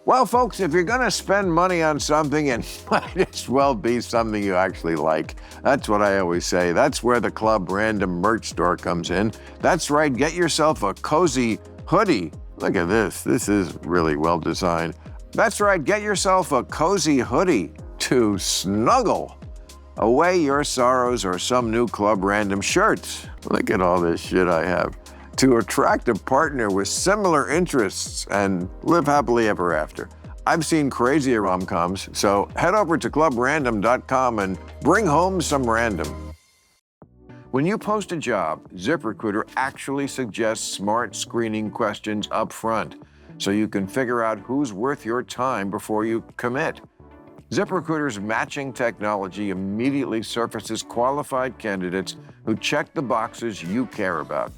Well, folks, if you're going to spend money on something, it might as well be something you actually like. That's what I always say. That's where the Club Random merch store comes in. That's right. Get yourself a cozy hoodie. Look at this. This is really well designed. That's right. Get yourself a cozy hoodie to snuggle away your sorrows or some new Club Random shirts. Look at all this shit I have. To attract a partner with similar interests and live happily ever after. I've seen crazier rom-coms, so head over to clubrandom.com and bring home some random. When you post a job, ZipRecruiter actually suggests smart screening questions up front, so you can figure out who's worth your time before you commit. ZipRecruiter's matching technology immediately surfaces qualified candidates who check the boxes you care about.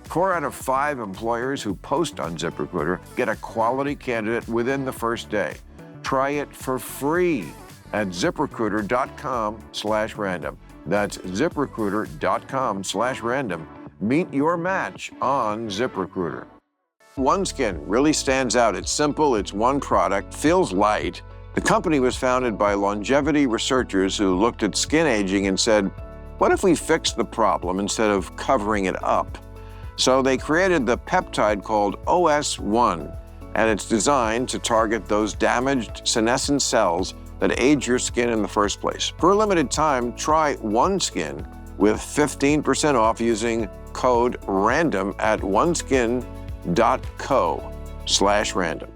4 out of 5 employers who post on ZipRecruiter get a quality candidate within the first day. Try it for free at ZipRecruiter.com/random. That's ZipRecruiter.com/random. Meet your match on ZipRecruiter. OneSkin really stands out. It's simple, it's one product, feels light. The company was founded by longevity researchers who looked at skin aging and said, what if we fixed the problem instead of covering it up? So they created the peptide called OS1, and it's designed to target those damaged senescent cells that age your skin in the first place. For a limited time, try OneSkin with 15% off using code RANDOM at oneskin.co/random.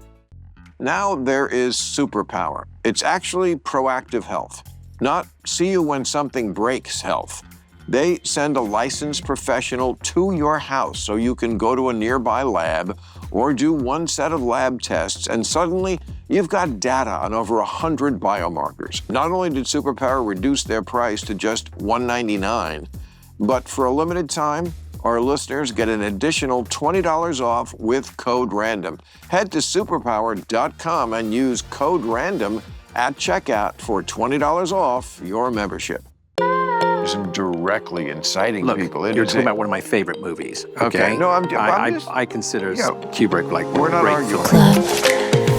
Now there is superpower. It's actually proactive health, not see you when something breaks health. They send a licensed professional to your house so you can go to a nearby lab or do one set of lab tests, and suddenly you've got data on over 100 biomarkers. Not only did Superpower reduce their price to just $199, but for a limited time, our listeners get an additional $20 off with code RANDOM. Head to superpower.com and use code RANDOM at checkout for $20 off your membership. Some directly inciting people. You're talking about one of my favorite movies. Okay. No, I consider Kubrick like we're not arguing. Club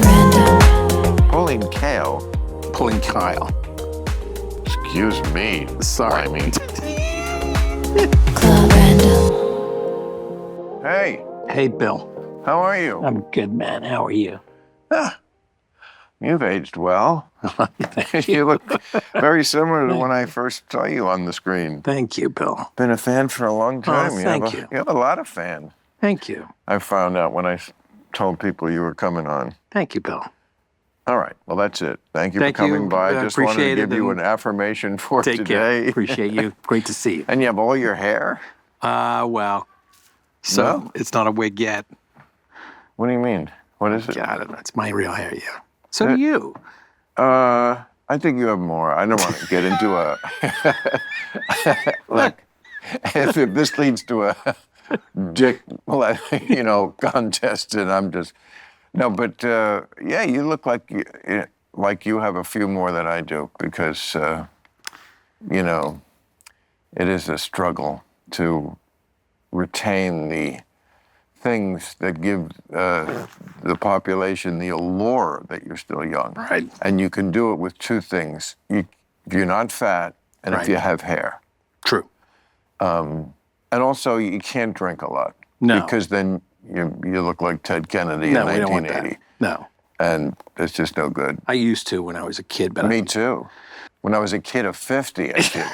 Random. Pulling Kale. Pulling Kyle. Excuse me. Sorry. I mean. Club Random. Hey, Hey, Bill. how are you? I'm good, man. How are you? You've aged well. You look very similar to when I first saw you on the screen. Thank you, Bill. Been a fan for a long time. Thank you. You have a lot of fans. Thank you. I found out when I told people you were coming on. Thank you, Bill. All right. Well, that's it. Thank you Thank for coming you. by. I Just wanted to appreciate it, give you and an affirmation for Take today. care. Appreciate you. Great to see you. And you have all your hair? Well, so No? it's not a wig yet. What do you mean? What is it? Yeah, I don't know. It's my real hair, yeah. So do you. I think you have more. I don't want to get into a... Look, if this leads to a dick, contest, and I'm just... No, but yeah, you look like you have a few more than I do because, it is a struggle to retain the things that give the population the allure that you're still young. Right. And you can do it with two things. If you're not fat and if Right. you have hair. True. And also, you can't drink a lot. No. Because then you look like Ted Kennedy No, in we don't want 1980. that. No. And it's just no good. I used to when I was a kid, but Me too. When I was a kid of 50, I did.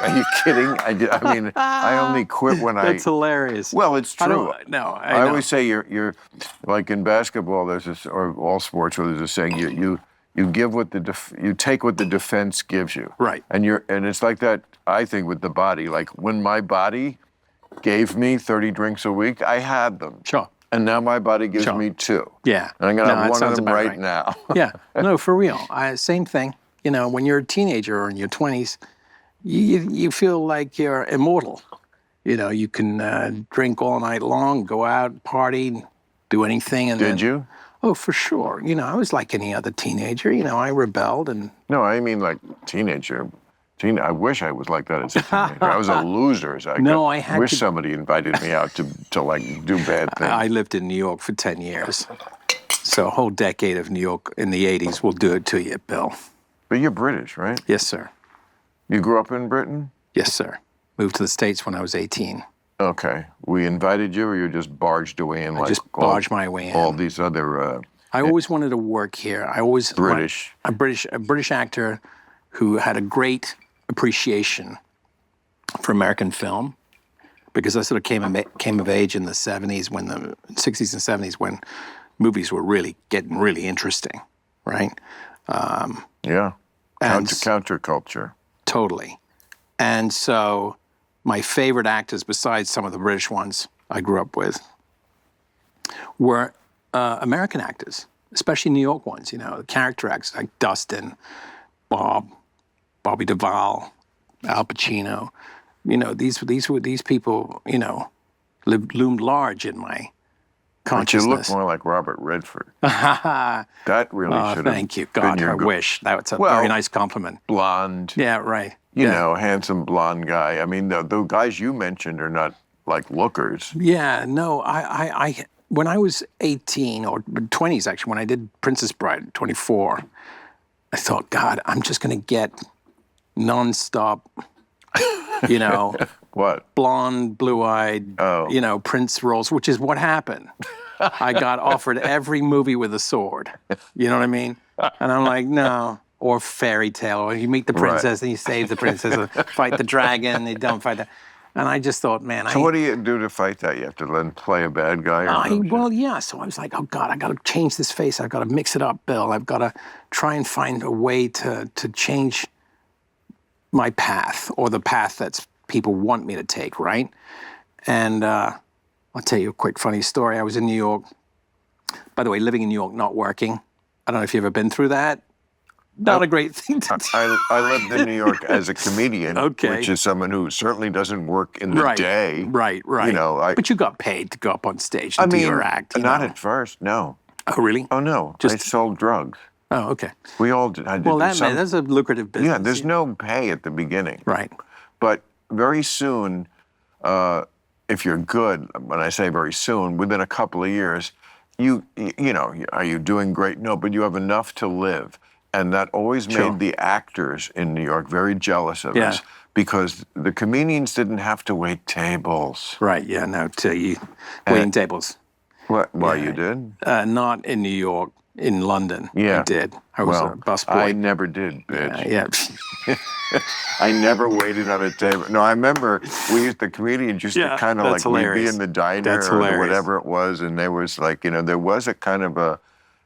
Are you kidding? I only quit when That's hilarious. Well, it's true. I know. I always say you're like in basketball. There's this, or all sports, where there's a saying: you give what you take what the defense gives you. Right. And it's like that. I think with the body, like when my body gave me 30 drinks a week, I had them. Sure. And now my body gives me 2. Yeah. And I'm gonna have that one of sounds them about right now. Yeah. No, for real. Same thing. When you're a teenager or in your 20s, you feel like you're immortal. You can drink all night long, go out, party, do anything. And Did you? Oh, for sure. I was like any other teenager. I rebelled and... No, I mean like teenager. I wish I was like that as a teenager. I was a loser as I No, I had wish to- somebody invited me out to like do bad things. I lived in New York for 10 years. So a whole decade of New York in the 80s will do it to you, Bill. But you're British, right? Yes, sir. You grew up in Britain? Yes, sir. Moved to the States when I was 18. Okay. We invited you, or you just barged away in I just barged my way in. all these other I always wanted to work here. I always British. a British actor who had a great appreciation for American film, because I sort of came of age in the 70s, when the 60s and 70s, when movies were really getting really interesting, right? Yeah. And Counterculture. Totally. And so my favorite actors, besides some of the British ones I grew up with, were American actors, especially New York ones, the character actors like Dustin, Bobby Duvall, Al Pacino. These people, loomed large in my But you consciousness. look more like Robert Redford. That really should have Thank you. been God, your I wish. That's a very nice compliment. blonde, Yeah, right. handsome blonde guy. I mean, the guys you mentioned are not like lookers. Yeah, no, I when I was 18 or 20s, actually, when I did Princess Bride at 24, I thought, God, I'm just going to get nonstop, What? blonde, blue-eyed, Prince roles, which is what happened. I got offered every movie with a sword. You know what I mean? And I'm like, no. Or fairy tale, or you meet the princess and you save the princess, or fight the dragon, you don't fight that. And I just thought, man. So what do you do to fight that? You have to then play a bad guy? So I was like, oh God, I got to change this face. I've got to mix it up, Bill. I've got to try and find a way to change my path, or the path that people want me to take, right? And I'll tell you a quick funny story. I was in New York. By the way, living in New York, not working. I don't know if you've ever been through that. Not a great thing to do. I lived in New York as a comedian, which is someone who certainly doesn't work in the day. Right. But you got paid to go up on stage and do your act. Not at first, no. Oh, really? Oh, no. I sold drugs. Oh, okay. We all did. That's a lucrative business. Yeah, there's no pay at the beginning. Right. But very soon, if you're good, when I say very soon, within a couple of years, are you doing great? No, but you have enough to live. And that always made the actors in New York very jealous of us, because the comedians didn't have to wait tables. Right, yeah, no, waiting tables. What? Why you did? Not in New York, in London. Yeah. I did. I was a busboy. I never did, bitch. Yeah. I never waited on a table. No, I remember the comedians used to kind of like, we'd be in the diner or whatever it was, and there was like, there was a kind of a,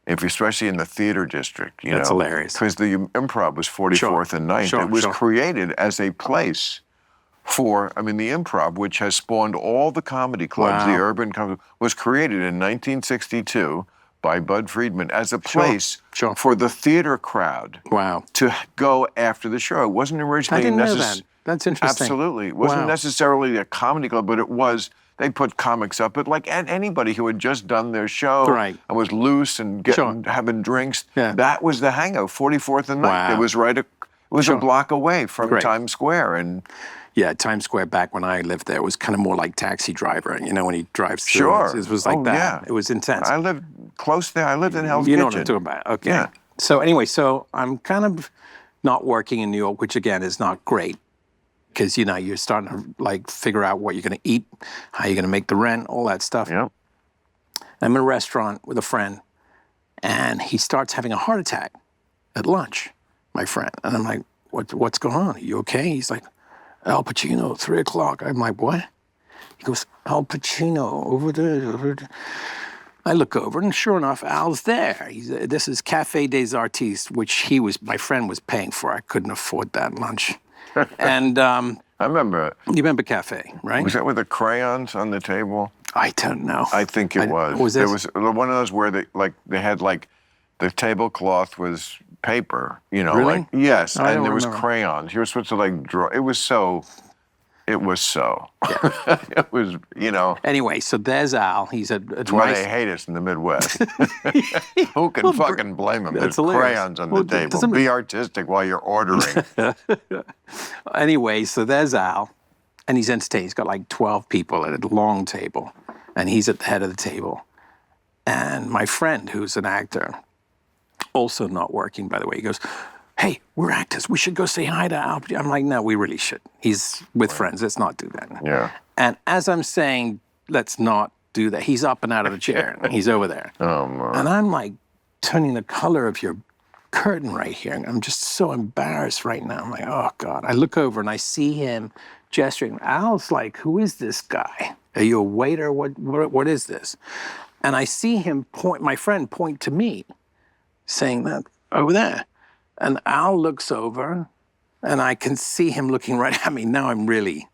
especially in the theater district, That's hilarious. Because the Improv was 44th and 9th. It was created as a place for, the Improv, which has spawned all the comedy clubs, the urban comedy, was created in 1962 by Bud Friedman as a place for the theater crowd to go after the show. It wasn't originally I didn't know that. That's interesting. Absolutely. It wasn't necessarily a comedy club, but it was. They put comics up, but like anybody who had just done their show and was loose and having drinks, that was the hangout, 44th and 9th. Wow. It was a block away from Times Square. And yeah, Times Square back when I lived there was kind of more like Taxi Driver, when he drives through. It was like that. Yeah. It was intense. I lived close there. I lived in Hell's Kitchen. You know what I'm talking about. Okay. Yeah. So anyway, I'm kind of not working in New York, which again is not great. Because, you're starting to like figure out what you're going to eat, how you're going to make the rent, all that stuff. Yep. I'm in a restaurant with a friend, and he starts having a heart attack at lunch, my friend. And I'm like, what's going on? Are you okay? He's like, Al Pacino, 3 o'clock. I'm like, what? He goes, Al Pacino, over there. I look over, and sure enough, Al's there. This is Café des Artistes, which my friend was paying for. I couldn't afford that lunch. And I remember it. You remember Cafe, right? Was that with the crayons on the table? I don't know. I think it was. Was there was one of those where they had the tablecloth was paper, Really? Yes, and there was remember. crayons. You were supposed to draw. It was so. It was, Anyway, so there's Al. He's That's why they hate us in the Midwest. Who can fucking blame them? There's crayons on the table. Be artistic while you're ordering. Anyway, so there's Al, and he's entertained. He's got like 12 people at a long table, and he's at the head of the table. And my friend, who's an actor, also not working, by the way, he goes, hey, we're actors. We should go say hi to Al. I'm like, no, we really should. He's with friends. Let's not do that. Yeah. And as I'm saying, let's not do that, he's up and out of the chair. And he's over there. Oh, my. And I'm like turning the color of your curtain right here. And I'm just so embarrassed right now. I'm like, oh, God. I look over and I see him gesturing. Al's like, who is this guy? Are you a waiter? What is this? And I see him point, my friend point to me, saying that over there. And Al looks over, and I can see him looking right at me. Now I'm really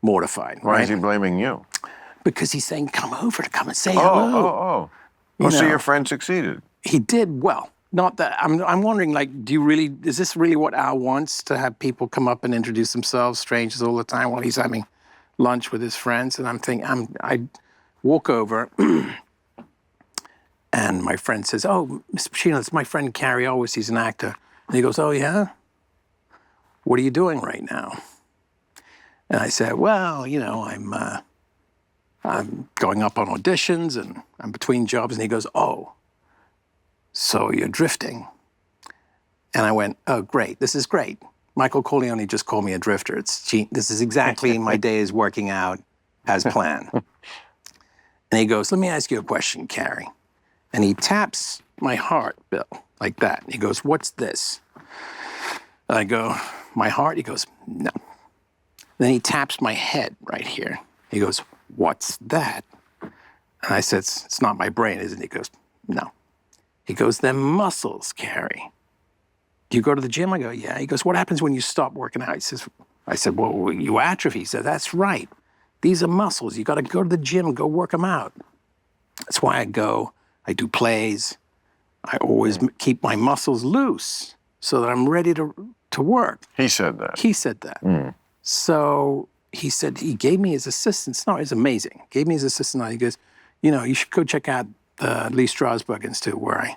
mortified. Why right? is he blaming you? Because he's saying, come over to come and say Oh, hello. oh. You So know. your friend succeeded. He did well. Not that, I'm wondering, like, is this really what Al wants, to have people come up and introduce themselves, strangers all the time, while he's having lunch with his friends? And I'm thinking, I walk over, and my friend says, oh, Mr. Pacino, it's my friend Cary Elwes, he's an actor. And he goes, oh, yeah? What are you doing right now? And I said, well, you know, I'm going up on auditions, and I'm between jobs. And he goes, oh, so you're drifting. And I went, oh, great, this is great. Michael Corleone just called me a drifter. This is exactly my day is working out as planned. And he goes, let me ask you a question, Cary. And he taps my heart, Bill, like that. And he goes, what's this? And I go, my heart? He goes, no. Then he taps my head right here. He goes, what's that? And I said, it's not my brain, is it? He goes, no. He goes, they're muscles, Cary. Do you go to the gym? I go, yeah. He goes, what happens when you stop working out? I said, well, you atrophy. He said, that's right. These are muscles. You got to go to the gym and go work them out. That's why I go. I do plays. I always keep my muscles loose so that I'm ready to work. He said that. He said that. So he said, he gave me his assistant's note. It's amazing. Gave me his assistant note. He goes, you know, you should go check out the Lee Strasberg Institute where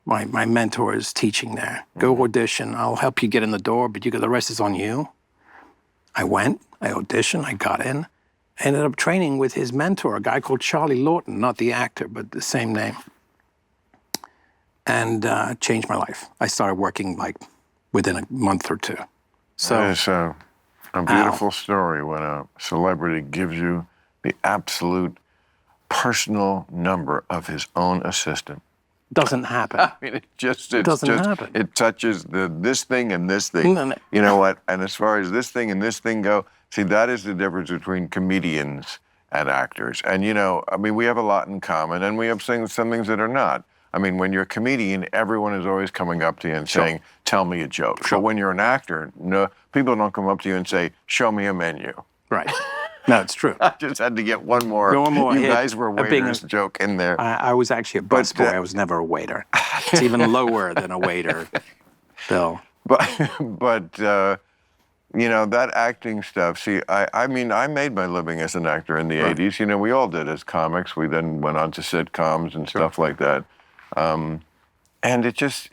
my mentor is teaching there. Go audition. I'll help you get in the door, but the rest is on you. I went. I auditioned. I got in. I ended up training with his mentor, a guy called Charlie Lawton, not the actor, but the same name. And changed my life. I started working like within a month or two. So That is a beautiful story when a celebrity gives you the absolute personal number of his own assistant. doesn't happen. I mean, it doesn't happen. It touches this thing and this thing. No. You know what? And as far as this thing and this thing go, see, that is the difference between comedians and actors. And, you know, I mean, we have a lot in common, and we have some things that are not. I mean, when you're a comedian, everyone is always coming up to you and saying, tell me a joke. So when you're an actor, no, people don't come up to you and say, show me a menu. Right. No, it's true. I just had to get one more. You guys were waiters joke in there. I was actually a busboy. I was never a waiter. It's even lower than a waiter, Bill. But you know, that acting stuff, see, I mean, I made my living as an actor in the 80s. You know, we all did as comics. We then went on to sitcoms and stuff like that. And it just,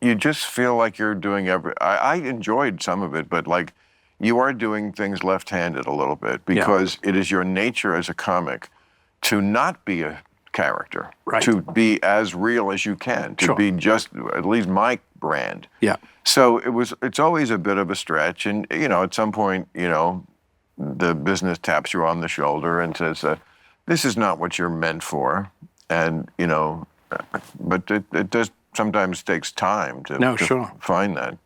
you just feel like you're doing I enjoyed some of it, but like, you are doing things left-handed a little bit because it is your nature as a comic to not be a character, to be as real as you can, to be just at least my brand. Yeah. So it's always a bit of a stretch, and you know, at some point, you know, the business taps you on the shoulder and says, "This is not what you're meant for," and you know, but it does sometimes takes time to find that,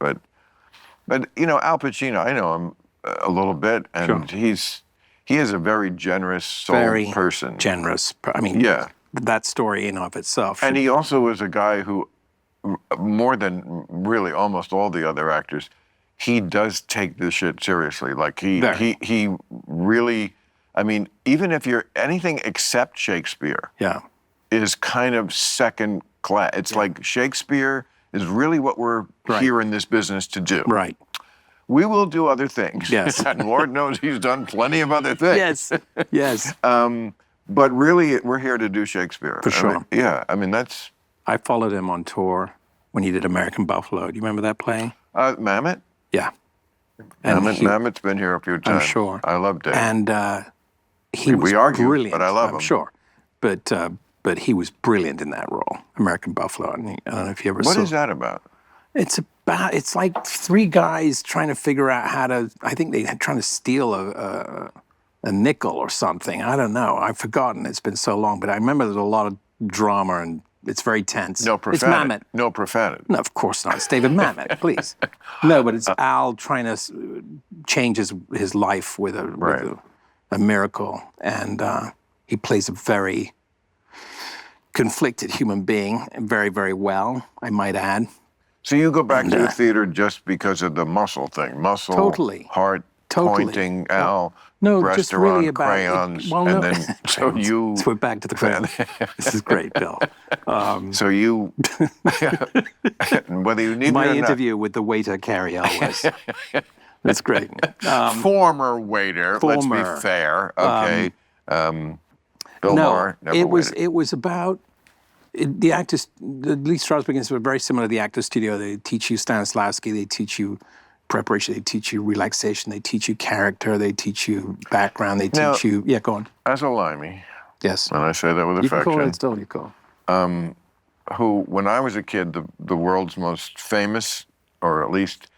But you know, Al Pacino, I know him a little bit, and he is a very generous soul person. Generous. I mean, that story in of itself. And he also was a guy who, more than really almost all the other actors, he does take this shit seriously. Like he really, I mean, even if you're anything except Shakespeare, is kind of second class. It's like Shakespeare is really what we're here in this business to do. Right. We will do other things. Yes. And Lord knows he's done plenty of other things. Yes. But really, we're here to do Shakespeare. For sure. I mean, that's... I followed him on tour when he did American Buffalo. Do you remember that play? Mamet? Yeah. Mamet's been here a few times. I'm sure. I loved it. And he was we argue, brilliant. but I love him. I'm sure. but he was brilliant in that role, American Buffalo. I don't know if you ever saw. What is that about? It's like three guys trying to figure out how to. I think they're trying to steal a nickel or something. I don't know. I've forgotten. It's been so long, but I remember there's a lot of drama and it's very tense. No profanity. It's Mamet. No profanity. No, of course not. It's David Mamet, please. No, but it's Al trying to change his life with a miracle, and he plays a very conflicted human being very, very well, I might add. So you go back to the theater just because of the muscle thing, Totally. heart, pointing, Al, no, rest just are really on about crayons, well, no. and then so you. So we're back to the crayons. This is great, Bill. So you, whether you need My me or interview with the waiter, Cary Elwes. That's great. former waiter. Let's former. be fair. Okay. Bill Maher, never it was waited. about the actors. The Lee Strasberg Institute were very similar to the actor studio. They teach you Stanislavski. They teach you preparation. They teach you relaxation. They teach you character. They teach you background. They teach you. Yeah, go on. As a limey, Yes. and I say that with You can call affection, it still. You call. who, when I was a kid, the world's most famous, or at least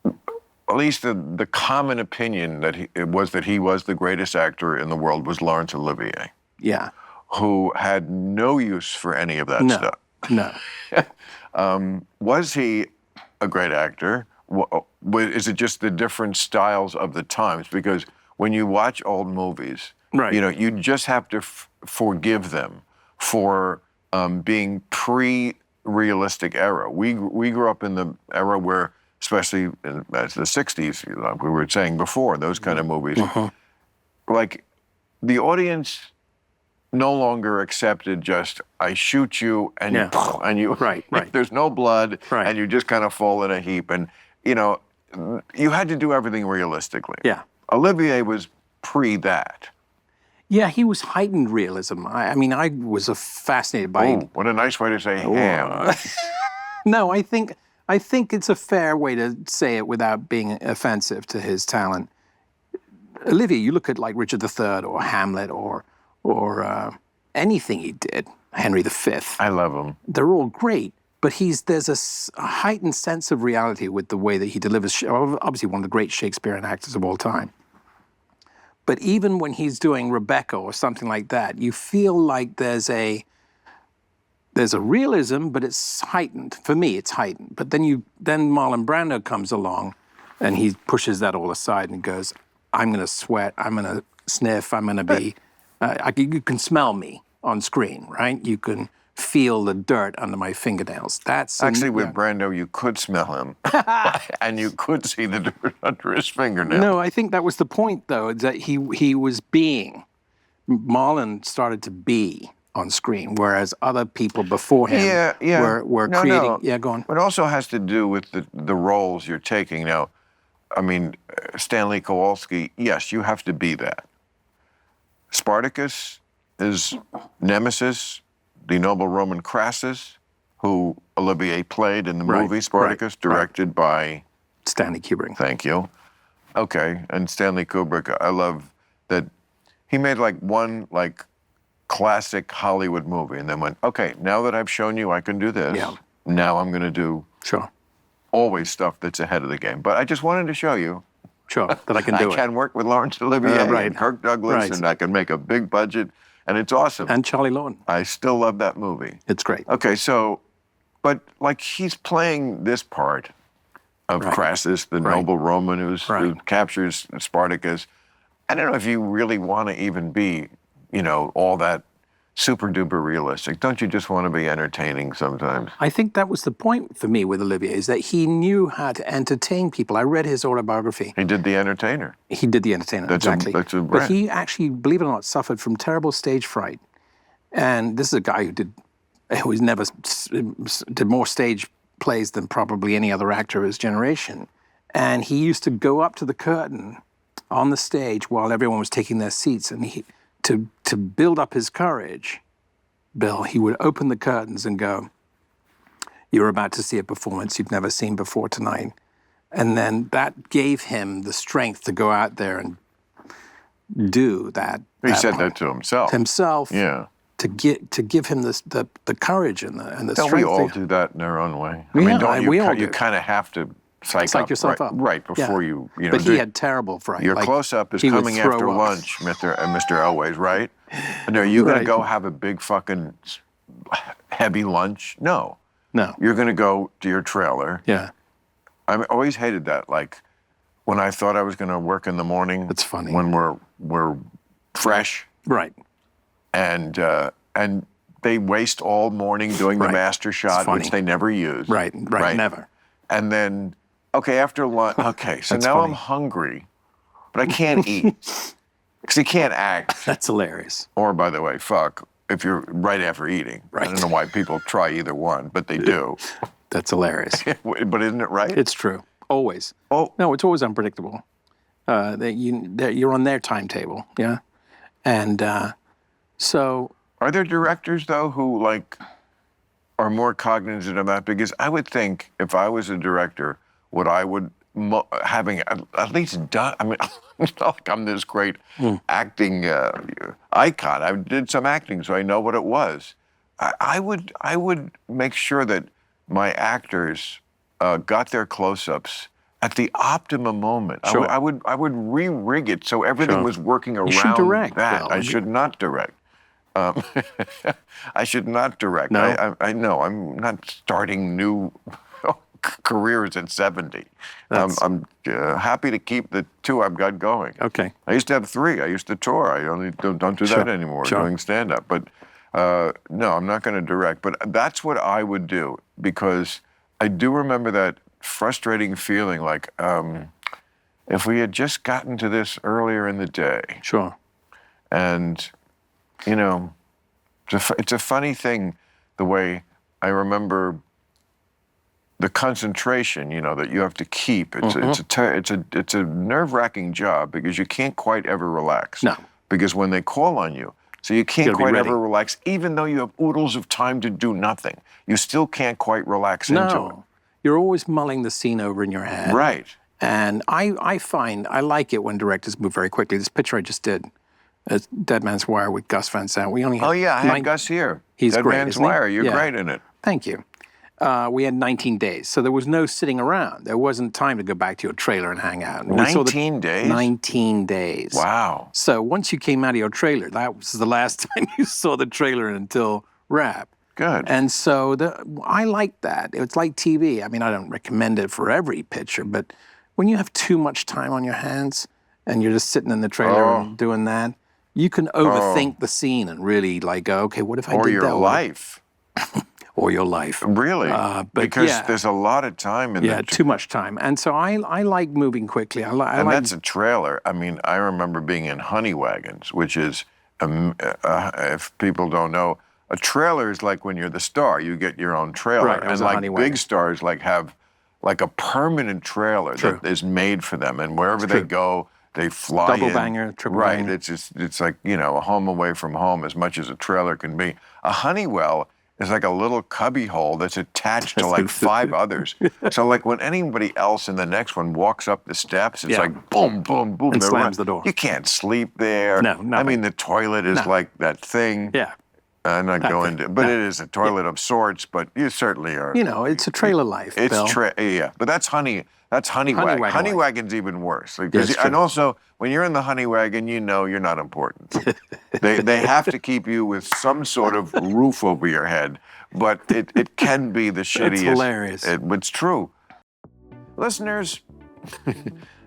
the common opinion that he was the greatest actor in the world was Laurence Olivier, Yeah. who had no use for any of that No. stuff. No. Was he a great actor? Is it just the different styles of the times? Because when you watch old movies, Right. you just have to forgive them for being pre-realistic era. We grew up in the era where, especially in the 60s, like we were saying before, those kind of movies, like the audience no longer accepted just, I shoot you and you Right. there's no blood Right. and you just kind of fall in a heap. And, you had to do everything realistically. Yeah. Olivier was pre that. Yeah, he was heightened realism. I mean, I was fascinated by. Oh, what a nice way to say ham. No, I think it's a fair way to say it without being offensive to his talent. Olivier, you look at like Richard III or Hamlet or anything he did, Henry V. I love him. They're all great, but there's a heightened sense of reality with the way that he delivers. Obviously, one of the great Shakespearean actors of all time. But even when he's doing Rebecca or something like that, you feel like there's a realism, but it's heightened. For me, it's heightened. But then Marlon Brando comes along, and he pushes that all aside and goes, "I'm going to sweat. I'm going to sniff. I'm going to be. You can smell me on screen, right? You can feel the dirt under my fingernails. That's Actually, with Brando, you could smell him, and you could see the dirt under his fingernail. No, I think that was the point, though, that he was being. Marlon started to be on screen, whereas other people before him were creating. No. Yeah, go on. It also has to do with the roles you're taking. Now, I mean, Stanley Kowalski, yes, you have to be that. Spartacus is Nemesis, the noble Roman Crassus, who Olivier played in the movie Spartacus, directed by Stanley Kubrick. Thank you. Okay, and Stanley Kubrick, I love that he made one classic Hollywood movie and then went, okay, now that I've shown you I can do this, now I'm going to do always stuff that's ahead of the game. But I just wanted to show you that I can do I can work with Laurence Olivier and Kirk Douglas, and I can make a big budget, and it's awesome. And Charlie Lawton. I still love that movie. It's great. Okay, so, but he's playing this part of Crassus, the noble Roman who captures Spartacus. I don't know if you really want to even be, all that super duper realistic. Don't you just want to be entertaining sometimes? I think that was the point for me with Olivier, is that he knew how to entertain people. I read his autobiography. He did The Entertainer. He did The Entertainer, exactly. But he actually, believe it or not, suffered from terrible stage fright. And this is a guy who never did more stage plays than probably any other actor of his generation. And he used to go up to the curtain on the stage while everyone was taking their seats, and to build up his courage, Bill, he would open the curtains and go, "You're about to see a performance you've never seen before tonight." And then that gave him the strength to go out there and do that. He said that to himself. Himself. Yeah. to give him the courage and the Don't strength. we all do that in our own way? I Yeah, mean, don't we you, all you do. kind of have to psych yourself up. right before Yeah. you know. But he had terrible fright. Your like, close-up is he would coming throw after up. lunch, Mr. Elwes, right? And are you going to Right. go have a big fucking heavy lunch? No. No. You're going to go to your trailer. Yeah. I always hated that. Like when I thought I was going to work in the morning. That's funny. When we're fresh Right. and they waste all morning doing the Right. master shot, funny. which they never use. Right. Never. And then, okay, after lunch, okay, so That's now funny. I'm hungry, but I can't eat because you can't act. That's hilarious. Or, by the way, fuck, if you're right after eating. I Right. don't know why people try either one, but they do. That's hilarious. But isn't it right? It's true. Always. Oh. No, it's always unpredictable. You're on their timetable. Yeah. And so. Are there directors, though, who, like, are more cognizant of that? Because I would think if I was a director, what I would, having at least done, I mean, it's not like I'm this great acting icon. I did some acting, so I know what it was. I would make sure that my actors got their close-ups at the optimum moment. Sure. I would re-rig it so everything Sure. was working around should direct, that. Bill. I should not direct. I should not direct. No? I know. I'm not starting new careers at 70. I'm happy to keep the 2 I've got going. Okay. I used to have 3. I used to tour. I only don't do Sure. that anymore, Sure. doing stand-up. But no, I'm not going to direct. But that's what I would do, because I do remember that frustrating feeling like if we had just gotten to this earlier in the day. Sure. And, you know, it's a funny thing, the way I remember the concentration, you know, that you have to keep. It's a nerve-wracking job because you can't quite ever relax. No. Because when they call on you, so you can't gotta be quite ready. ever relax, even though you have oodles of time to do nothing. You still can't quite relax into it. No. You're always mulling the scene over in your head. Right. And I find I like it when directors move very quickly. This picture I just did, Dead Man's Wire with Gus Van Sant. We only had Oh, yeah, I had Gus here. He's Dead great, Man's isn't he? Wire. You're Yeah. great in it. Thank you. We had 19 days, so there was no sitting around. There wasn't time to go back to your trailer and hang out. And we saw 19 days? 19 days. Wow. So once you came out of your trailer, that was the last time you saw the trailer until wrap. Good. And so I like that. It's like TV. I mean, I don't recommend it for every picture, but when you have too much time on your hands and you're just sitting in the trailer and doing that, you can overthink the scene and really like go, okay, what if I Or did your that? life. Or your life. Really? But because yeah. there's a lot of time in Yeah, too much time. And so I like moving quickly. I And like that's a trailer. I mean, I remember being in Honey Wagons, which is, if people don't know, a trailer is like when you're the star, you get your own trailer. Right, it was and a like Honey big Wagon. stars have like a permanent trailer that is made for them. And wherever they go, they fly Double in. banger, triple right. banger. It's like, you know, a home away from home as much as a trailer can be. A Honeywell is like a little cubby hole that's attached to like 5 others. So like when anybody else in the next one walks up the steps, it's Yeah. like boom, boom, boom. And they're slams right. the door. You can't sleep there. No, I nothing. mean, the toilet is like that thing. Yeah. I'm not going to, but it is a toilet of sorts, but you certainly are. You know, it's a trailer life, It's Bill. yeah, but that's Honey Wagon. Wagon Honey life. Wagon's even worse. Like, Yeah, it's and true. also, when you're in the Honey Wagon, you know you're not important. they have to keep you with some sort of roof over your head, but it can be the shittiest. That's hilarious. It's true. Listeners,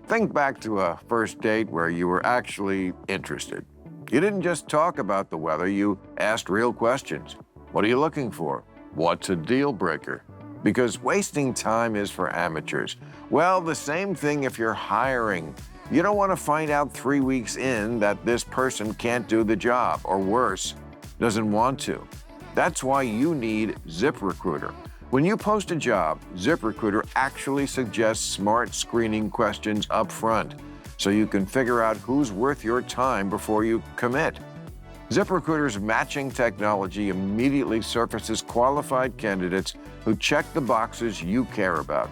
think back to a first date where you were actually interested. You didn't just talk about the weather, you asked real questions. What are you looking for? What's a deal breaker? Because wasting time is for amateurs. Well, the same thing if you're hiring. You don't want to find out 3 weeks in that this person can't do the job, or worse, doesn't want to. That's why you need ZipRecruiter. When you post a job, ZipRecruiter actually suggests smart screening questions up front, so you can figure out who's worth your time before you commit. ZipRecruiter's matching technology immediately surfaces qualified candidates who check the boxes you care about.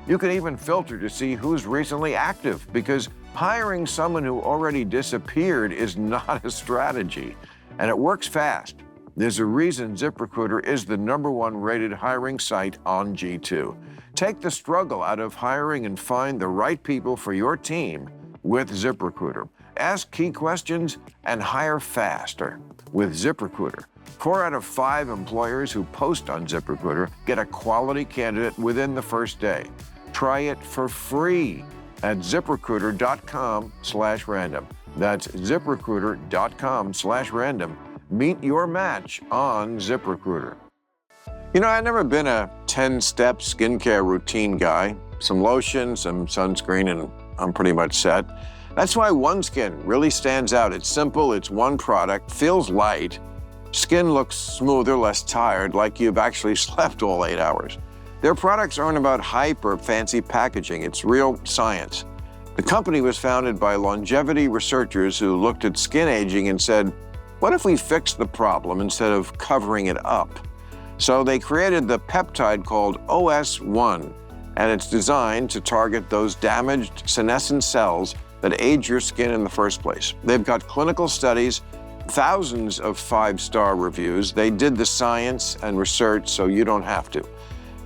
You can even filter to see who's recently active, because hiring someone who already disappeared is not a strategy, and it works fast. There's a reason ZipRecruiter is the #1 rated hiring site on G2. Take the struggle out of hiring and find the right people for your team with ZipRecruiter. Ask key questions and hire faster with ZipRecruiter. 4 out of 5 employers who post on ZipRecruiter get a quality candidate within the first day. Try it for free at ZipRecruiter.com/random. That's ZipRecruiter.com/random. Meet your match on ZipRecruiter. You know, I've never been a 10-step skincare routine guy. Some lotion, some sunscreen, and I'm pretty much set. That's why OneSkin really stands out. It's simple, it's one product, feels light. Skin looks smoother, less tired, like you've actually slept all 8 hours. Their products aren't about hype or fancy packaging. It's real science. The company was founded by longevity researchers who looked at skin aging and said, what if we fixed the problem instead of covering it up? So they created the peptide called OS1, and it's designed to target those damaged senescent cells that age your skin in the first place. They've got clinical studies, thousands of 5-star reviews. They did the science and research so you don't have to.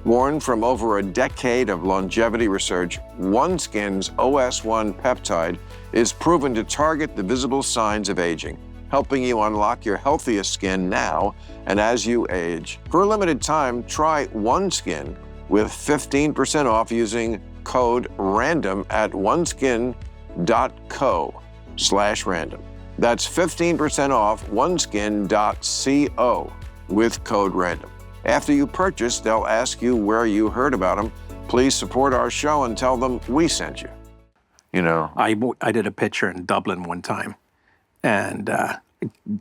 Born from over a decade of longevity research, OneSkin's OS1 peptide is proven to target the visible signs of aging, helping you unlock your healthiest skin now and as you age. For a limited time, try OneSkin with 15% off using code RANDOM at oneskin.co/random. That's 15% off oneskin.co with code RANDOM. After you purchase, they'll ask you where you heard about them. Please support our show and tell them we sent you. You know, I did a picture in Dublin one time, and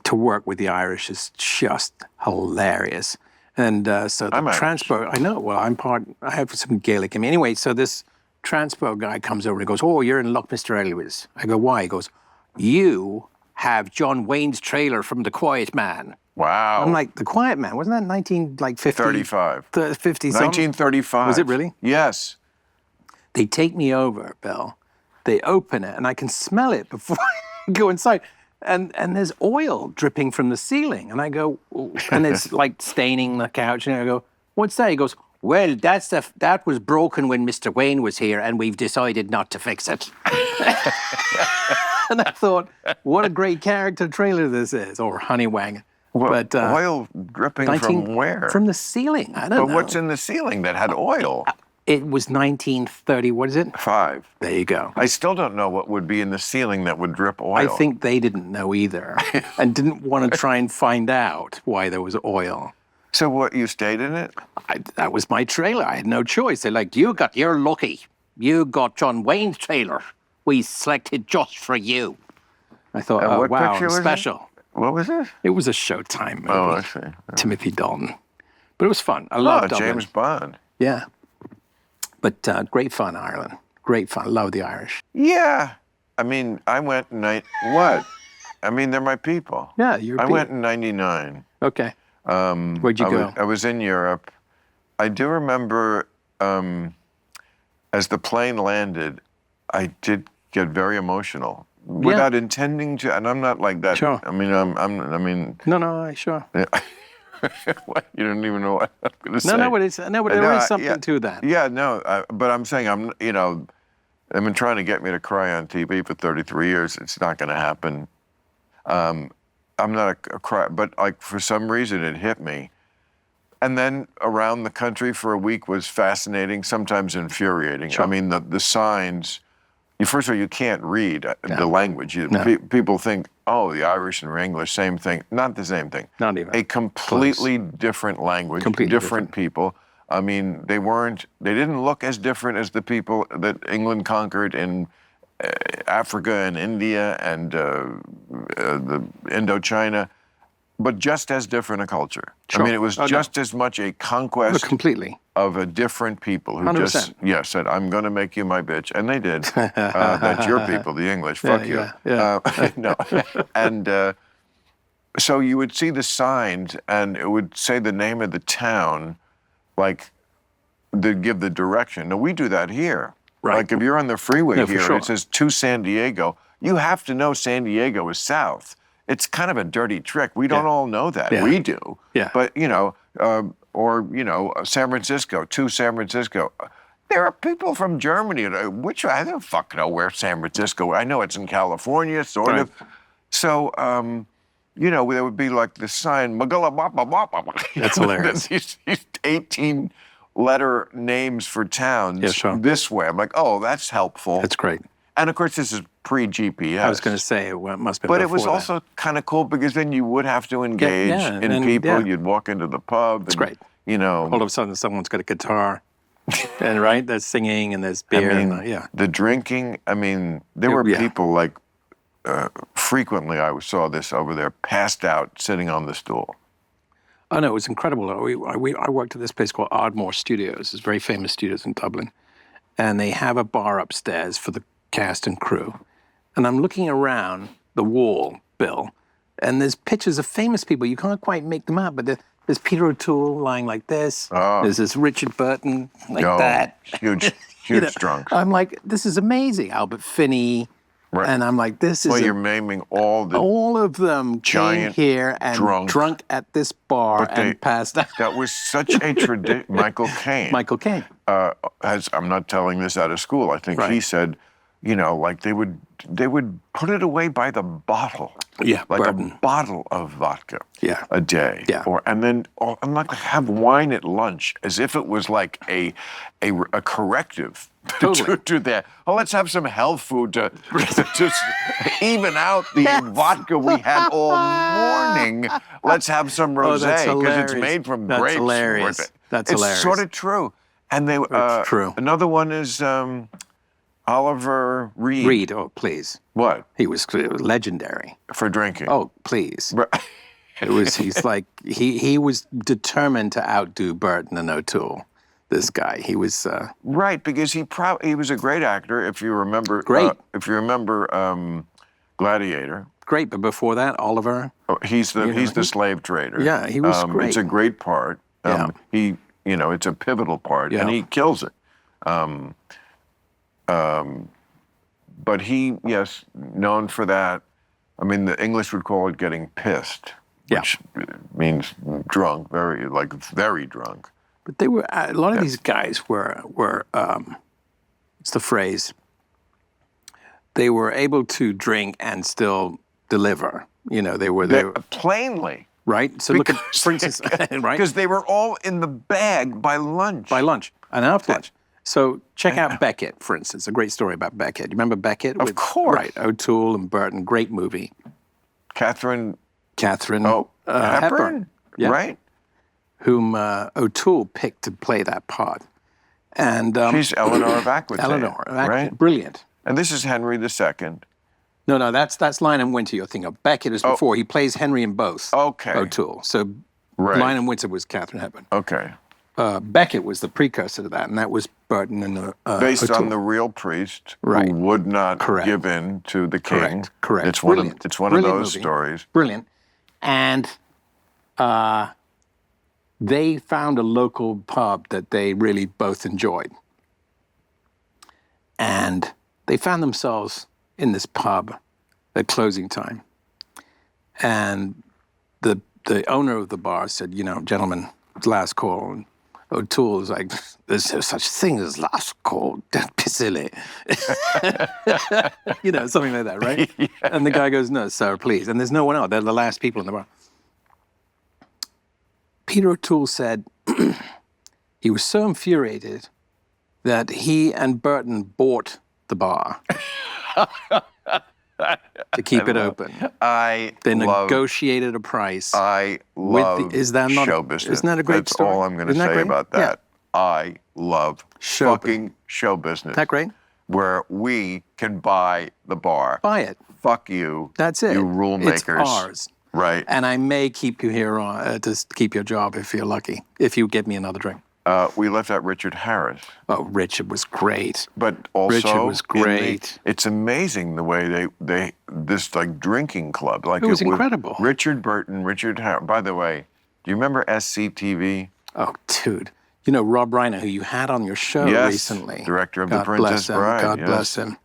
to work with the Irish is just hilarious. And so the transpo, I know, well, I have some Gaelic in me. Anyway, so this transpo guy comes over and goes, oh, you're in luck, Mr. Elwes. I go, why? He goes, you have John Wayne's trailer from The Quiet Man. wow. I'm like, The Quiet Man, wasn't that 1950? 35. 50 something? 1935. Was it really? Yes. They take me over, Bill. They open it, and I can smell it before I go inside. And there's oil dripping from the ceiling. And I go, ooh, and it's like staining the couch. And I go, what's that? He goes, well, that was broken when Mr. Wayne was here, and we've decided not to fix it. And I thought, what a great character trailer this is, or Honey Wagon. Well, But oil dripping from where? From the ceiling. I don't know. But what's in the ceiling that had oil? It was 1930, what is it? 5. There you go. I still don't know what would be in the ceiling that would drip oil. I think they didn't know either and didn't want to try and find out why there was oil. So what, you stayed in it? That was my trailer. I had no choice. They're like, you're lucky. You got John Wayne's trailer. We selected just for you. I thought, And oh, what wow, picture was it? special. What was it? It was a Showtime movie. Oh, I see. Timothy Dalton. But it was fun. I loved Dublin. James Bond. Yeah. But great fun, Ireland. Great fun. Love the Irish. Yeah. I mean, I went in what? I mean, they're my people. Yeah, you're I went in 99. Okay. Where'd you go? I was in Europe. I do remember as the plane landed, I did get very emotional without intending to, and I'm not like that. Sure. I mean, I mean. No, sure. What? You don't even know what I'm going to say. No, but there is something to that. Yeah, no, but I'm saying I've been trying to get me to cry on TV for 33 years. It's not going to happen. I'm not a cry, but like for some reason it hit me. And then around the country for a week was fascinating, sometimes infuriating. Sure. I mean, the signs. First of all, you can't read the language. No. People think, oh, the Irish and English, same thing. Not the same thing. Not even. A completely different language, different people. I mean, they didn't look as different as the people that England conquered in Africa and India and the Indochina, but just as different a culture. Sure. I mean, it was just as much a conquest completely of a different people who 100%. just said, I'm going to make you my bitch. And they did. That's your people, the English. Fuck you. Yeah. No. And so you would see the signs and it would say the name of the town, like they'd give the direction. Now, we do that here. Right. Like if you're on the freeway here for sure. and it says to San Diego, you have to know San Diego is south. it's kind of a dirty trick. We don't all know that. Yeah. We do. Yeah. But, San Francisco, to San Francisco. There are people from Germany, I don't fucking know where San Francisco, I know it's in California, sort of. So, there would be like the sign, Magala Wapa Wapa. That's hilarious. These 18-letter names for towns this way. I'm like, oh, that's helpful. That's great. And of course, this is pre-GPS. I was going to say, it must have been But it before was that. also kind of cool because then you would have to engage in people. Yeah. You'd walk into the pub. It's great. All of a sudden, someone's got a guitar. And there's singing and there's beer. The drinking, there were people like, frequently I saw this over there, passed out, sitting on the stool. Oh, no, it was incredible. I worked at this place called Ardmore Studios. It's very famous studios in Dublin. And they have a bar upstairs for the cast and crew. And I'm looking around the wall, Bill, and there's pictures of famous people. You can't quite make them out, but there's Peter O'Toole lying like this. Oh. There's this Richard Burton like that. Huge drunk. I'm like, this is amazing. Albert Finney. Right. And I'm like, this is... Well, you're naming all of them came here and drunk at this bar and passed out. That was such a tradition. Michael Caine. I'm not telling this out of school. I think he said, they would put it away by the bottle. Yeah, like Burton. A bottle of vodka. Yeah. A day. Yeah. And like have wine at lunch as if it was like a corrective. Totally. to that. Oh, let's have some health food to just even out the vodka we had all morning. Let's have some rosé because it's made from grapes. Hilarious. That's hilarious. It's sort of true. And it's true. Another one is Oliver Reed. Reed, oh please. What? He was legendary for drinking. Oh please. He's like he was determined to outdo Burton and O'Toole. This guy, he was right because he was a great actor. If you remember, Gladiator. Great, but before that, Oliver. Oh, he's the slave trader. Yeah, he was great. It's a great part. It's a pivotal part, and he kills it. But he, known for that. The English would call it getting pissed, which means drunk, very drunk. But they were a lot of these guys were what's the phrase? They were able to drink and still deliver. They were plainly right. So look at, for instance, right? Because they were all in the bag by lunch. And after lunch. So check out Beckett, for instance. A great story about Beckett. You remember Beckett? Of course. Right. O'Toole and Burton. Great movie. Catherine. Hepburn. Yeah. Right. Whom O'Toole picked to play that part. And she's Eleanor of Aquitaine. Right? Brilliant. And this is Henry II. No, that's Lionel Winter you're thinking of. Beckett is before. He plays Henry in both. Okay. O'Toole. So Lionel Winter was Catherine Hepburn. Okay. Beckett was the precursor to that, and that was Burton and based O'Toole. on the real priest who would not give in to the king. Correct. It's one of those stories. Brilliant. And they found a local pub that they really both enjoyed. And they found themselves in this pub at closing time. And the owner of the bar said, gentlemen, it's last call. And O'Toole was like, there's no such thing as last call, don't be silly. Something like that, right? Yeah. And the guy goes, no, sir, please. And there's no one else. They're the last people in the bar. Peter O'Toole said he was so infuriated that he and Burton bought the bar to keep it open. They negotiated a price. I love show business. Isn't that a great story? That's all I'm going to say about that. Yeah. I love fucking show business. Isn't that great? Where we can buy the bar. Buy it. Fuck you. That's it. You rule makers. It's ours. Right. And I may keep you here to keep your job if you're lucky, if you get me another drink. We left out Richard Harris. Oh, Richard was great. But also, Richard was great. It's amazing the way they this drinking club. It was incredible. Richard Burton, Richard Harris. By the way, do you remember SCTV? Oh, dude. Rob Reiner, who you had on your show recently. Director of The Princess Bride. God bless him.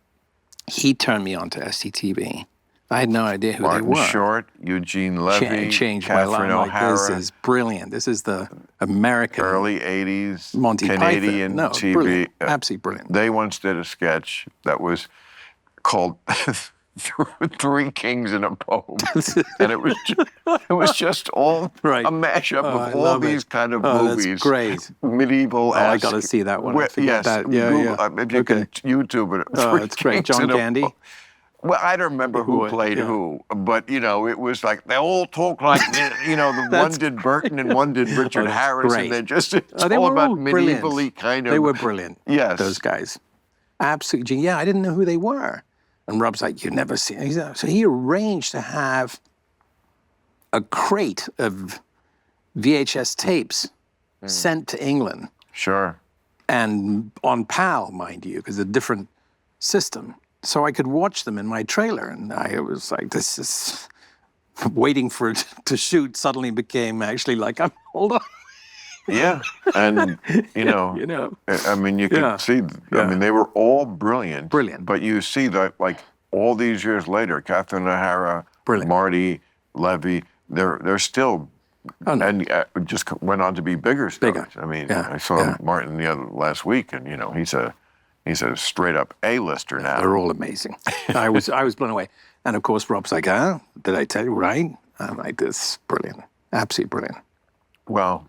He turned me on to SCTV. I had no idea who Martin they were. Short, Eugene Levy, Changed my life. Catherine Like, this O'Hara, is brilliant. This is the American early 80s Monty Canadian Python. No, TV. brilliant. Absolutely brilliant. They once did a sketch that was called Three Kings in a Poem. And it was just all Right. a mashup I of all love these it. kind of Oh, movies. that's great. Medieval. Oh, I got to see that one. I forget Yes. that. Yeah, Google, yeah. if you can YouTube it. Oh, Three it's great. Kings John in a Candy. Poem. Well, I don't remember who Would, played yeah. who, but it was like they all talk like the one did Burton and one did Richard that's Harris, great. and they're just it's They all were about all brilliant. medievally kind of. They were brilliant. Yes. Those guys. Absolutely. Yeah, I didn't know who they were. And Rob's like, "You've never seen." So he arranged to have a crate of VHS tapes sent to England, Sure. and on PAL, mind you, because a different system. So I could watch them in my trailer, and I was like, "This is." Waiting for it to shoot suddenly became actually like, hold on. Yeah, and You know. I mean, you can Yeah. see. I Yeah. mean, they were all brilliant. Brilliant. But you see that, like all these years later, Catherine O'Hara, Brilliant. Marty, Levy, they're still, Oh, no. and just went on to be bigger stars. Bigger. I mean, Yeah, I saw yeah. Martin last week, and he's a straight up A-lister now. They're all amazing. I was blown away. And of course, Rob's like, did I tell you right? I'm like, this is brilliant. Absolutely brilliant. Well,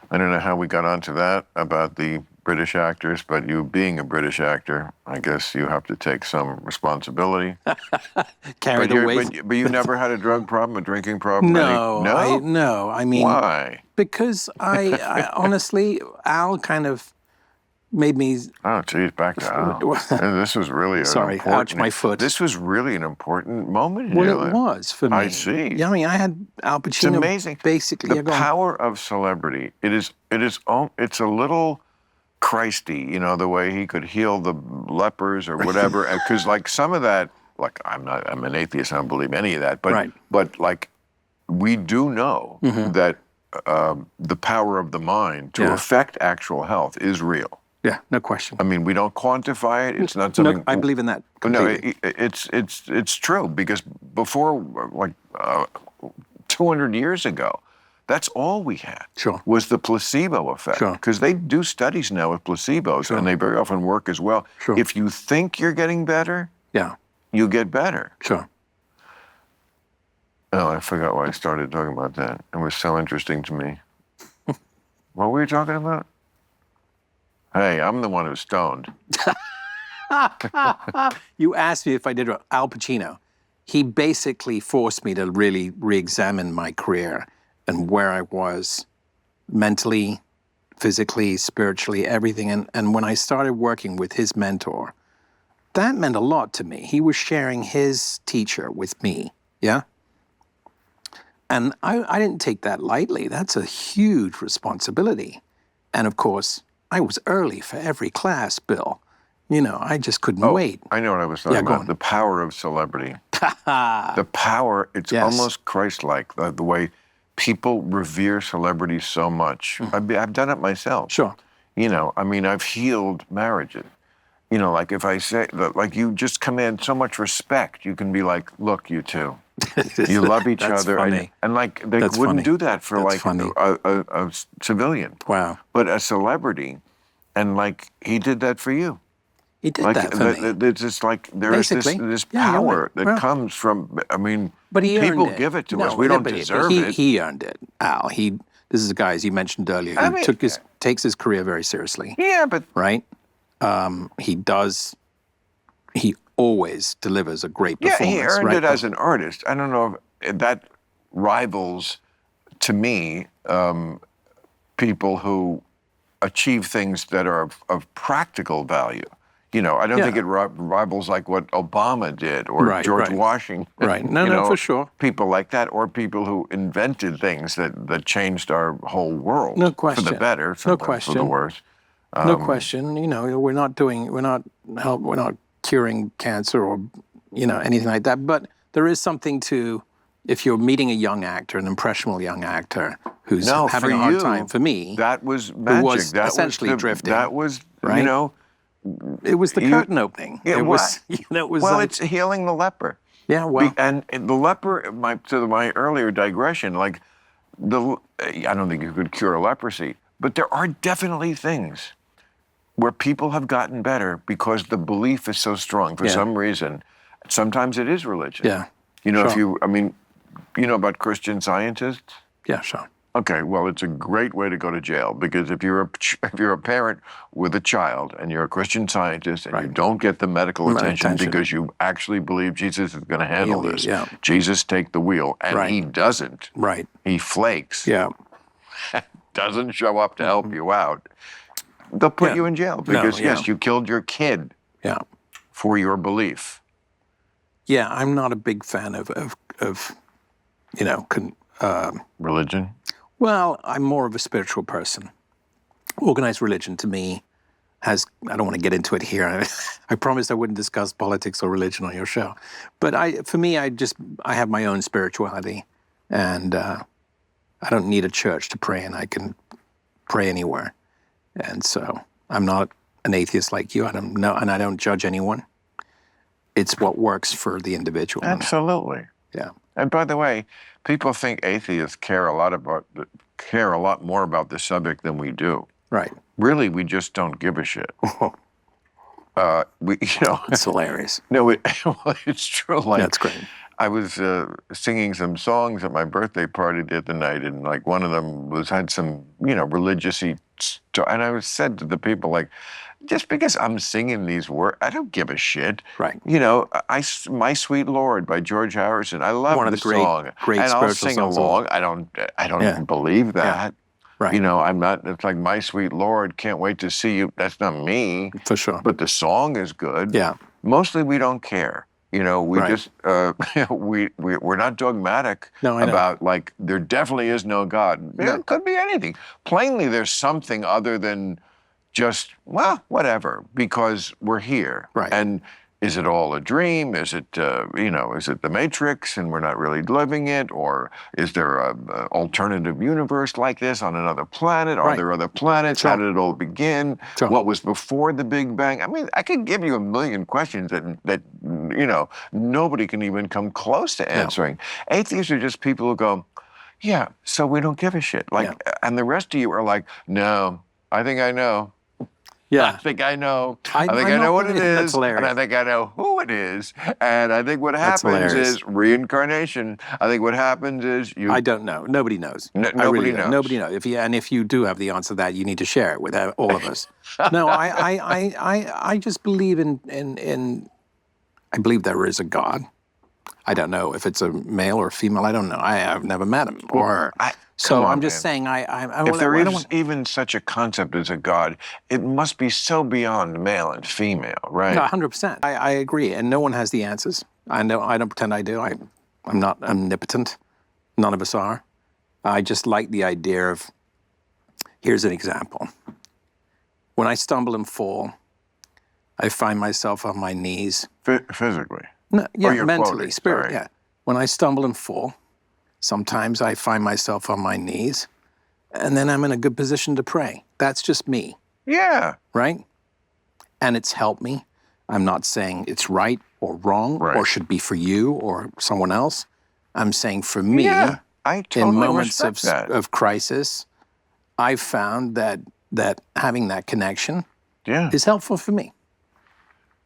I don't know how we got onto that about the British actors, but you being a British actor, I guess you have to take some responsibility. Carry the weight. But you never had a drug problem, a drinking problem? No, No? no. I mean, Why? because I honestly, Al kind of made me. Oh, geez, back to Al. This was really Sorry, an important... ouch, my foot. This was really an important moment in Well, your it life. was for me. I see. Yeah, I mean, I had Al Pacino. It's amazing. Basically, The yeah, go on. power of celebrity. It's a little Christy, the way he could heal the lepers or whatever. Because like some of that, like I'm an atheist. I don't believe any of that. But Right. but like we do know that the power of the mind to Yeah. affect actual health is real. Yeah, no question. I mean, we don't quantify it. It's not No, something. I believe in that No, completely. it's true because before, like 200 years ago, that's all we had. Sure. Was the placebo effect. Sure. Because they do studies now with placebos, and they very often work as well. Sure. If you think you're getting better, Yeah, you get better. sure. Oh, I forgot why I started talking about that. It was so interesting to me. What were you talking about? Hey, I'm the one who's stoned. You asked me if I did Al Pacino. He basically forced me to really re-examine my career and where I was mentally, physically, spiritually, everything. And when I started working with his mentor, that meant a lot to me. He was sharing his teacher with me, yeah? And I didn't take that lightly. That's a huge responsibility. And of course, I was early for every class, Bill. I just couldn't wait. I know what I was talking go about. on. The power of celebrity. The power, it's Yes. almost Christ-like, the way people revere celebrities so much. I've done it myself. Sure. I mean, I've healed marriages. Like if I say, like you just command so much respect, you can be like, look, you two, you love each That's other. funny. And like they That's wouldn't funny. do that for That's like funny. a civilian. Wow. But a celebrity, and like he did that for you. He did Like that for me. it's just like there's Basically. this Yeah, you're power right. that Well, comes from. I mean, But he people earned it. give it to No, us. We don't but deserve he, it. He earned it, Al. This is a guy, as you mentioned earlier, who I mean, takes his career very seriously, Yeah, but right? He always delivers a great performance. he earned right? it as an artist. I don't know if that rivals, to me, people who achieve things that are of practical value. I don't think it rivals like what Obama did or Right, George right. Washington. Right. No, for sure. People like that, or people who invented things that changed our whole world. No For question. the better, No sometimes for question. the worse. No question. We're not curing cancer or anything like that. But there is something to, if you're meeting a young actor, an impressionable young actor who's No, having for a hard you, time. For me, That was magic. was that essentially was drifting, That was, right? you know, it was the you- curtain opening. Yeah, It was, it was well, like, it's healing the leper. Yeah, well, And the leper, to my earlier digression, like I don't think you could cure leprosy, but there are definitely things where people have gotten better because the belief is so strong for Yeah. some reason. Sometimes it is religion. yeah, You know, sure. you know about Christian Scientists? Yeah, sure. Okay, well, it's a great way to go to jail because if you're a parent with a child and you're a Christian Scientist and you Right. don't get the medical attention Attention. because you actually believe Jesus is going to handle Heal you, this, yeah. Jesus take the wheel, and Right. he doesn't. Right. He flakes. Yeah. Doesn't show up to help you out. They'll put Yeah. you in jail No, because yeah. yes, you killed your kid Yeah. for your belief. Yeah, I'm not a big fan of you know, Religion. well, I'm more of a spiritual person. Organized religion to me has, I don't want to get into it here. I promised I wouldn't discuss politics or religion on your show. But for me, I have my own spirituality, and I don't need a church to pray, and I can pray anywhere. And so I'm not an atheist like you. I don't know, and I don't judge anyone. It's what works for the individual. Absolutely. Yeah. And by the way, people think atheists care a lot more about the subject than we do. Right. Really, we just don't give a shit. It's hilarious. No, it's true. Like, That's great. I was singing some songs at my birthday party the other night, and like one of them had some, religious-y stuff. And I said to the people, like, just because I'm singing these words, I don't give a shit. Right. My Sweet Lord by George Harrison. I love One of the the great song, great and I'll spiritual sing songs. along. I don't Yeah. believe that. Right. I'm not. It's like My Sweet Lord, can't wait to see you. That's not me. For sure. But the song is good. Yeah. Mostly we don't care. We Right. just we're not dogmatic No, I know. about like there definitely is no God. No. It could be anything. Plainly, there's something other than just whatever, because we're here. Right. And is it all a dream? Is it is it the Matrix and we're not really living it, or is there a alternative universe like this on another planet? Are Right. there other planets? Sure. How did it all begin? Sure. What was before the Big Bang? I mean, I could give you a million questions that nobody can even come close to answering. Atheists are just people who go, yeah, so we don't give a shit. Like, and the rest of you are like, no, I think I know. Yeah. I think I know. I I think I know what it That's is, hilarious. and I think I know who it is. And I think what happens hilarious. is reincarnation. I think what happens is you. I don't know. Nobody knows. I nobody really don't. knows. Nobody knows. If you do have the answer to that, you need to share it with all of us. No, I just believe in. I believe there is a God. I don't know if it's a male or a female. I don't know. I've never met him or her. So I'm just saying. If there is even such a concept as a God, it must be so beyond male and female, right? No, 100%. I agree, and no one has the answers. I know. I don't pretend I do. I'm not omnipotent. None of us are. I just like the idea of. Here's an example. When I stumble and fall, I find myself on my knees. Physically. No, yeah, you're mentally, quoting, spirit. sorry. Yeah. When I stumble and fall, sometimes I find myself on my knees, and then I'm in a good position to pray. That's just me. Yeah. Right? And it's helped me. I'm not saying it's right or wrong or should be for you or someone else. I'm saying for me, Yeah, I totally in moments respect that. of crisis, I've found that having that connection is helpful for me.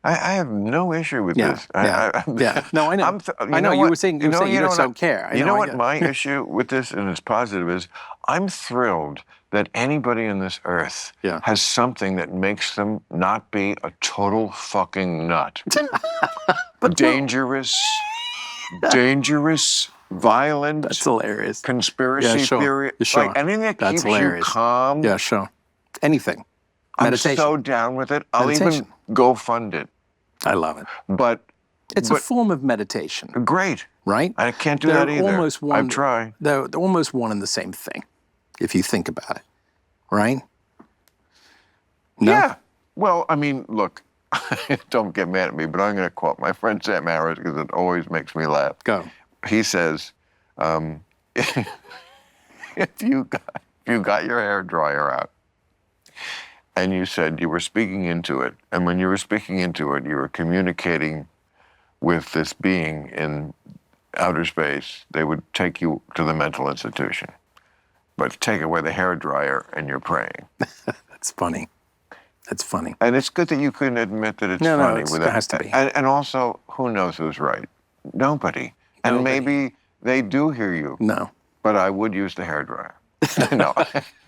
I have no issue with this. Yeah. No, I know. I know. You were saying you just don't care. You know what my issue with this, and it's positive, is I'm thrilled that anybody on this earth has something that makes them not be a total fucking nut. Dangerous, violent. That's hilarious. Conspiracy theory. Sure. Like anything that That's keeps hilarious. you calm. Yeah, sure. Anything. Meditation. I'm so down with it. I'll Meditation. even go fund it. I love it. But it's a form of meditation. Great. Right? I can't do that either. I've tried. They're almost one and the same thing, if you think about it. Right? No? Yeah. Well, I mean, look, don't get mad at me, but I'm going to quote my friend Sam Harris because it always makes me laugh. Go. He says, if you got your hair dryer out and you said you were speaking into it, and when you were speaking into it, you were communicating with this being in outer space, they would take you to the mental institution. But take away the hairdryer and you're praying. That's funny. That's funny. And it's good that you can admit that it's No, funny. it has to be. And also, who knows who's right? Nobody. And maybe they do hear you. No. But I would use the hairdryer. No.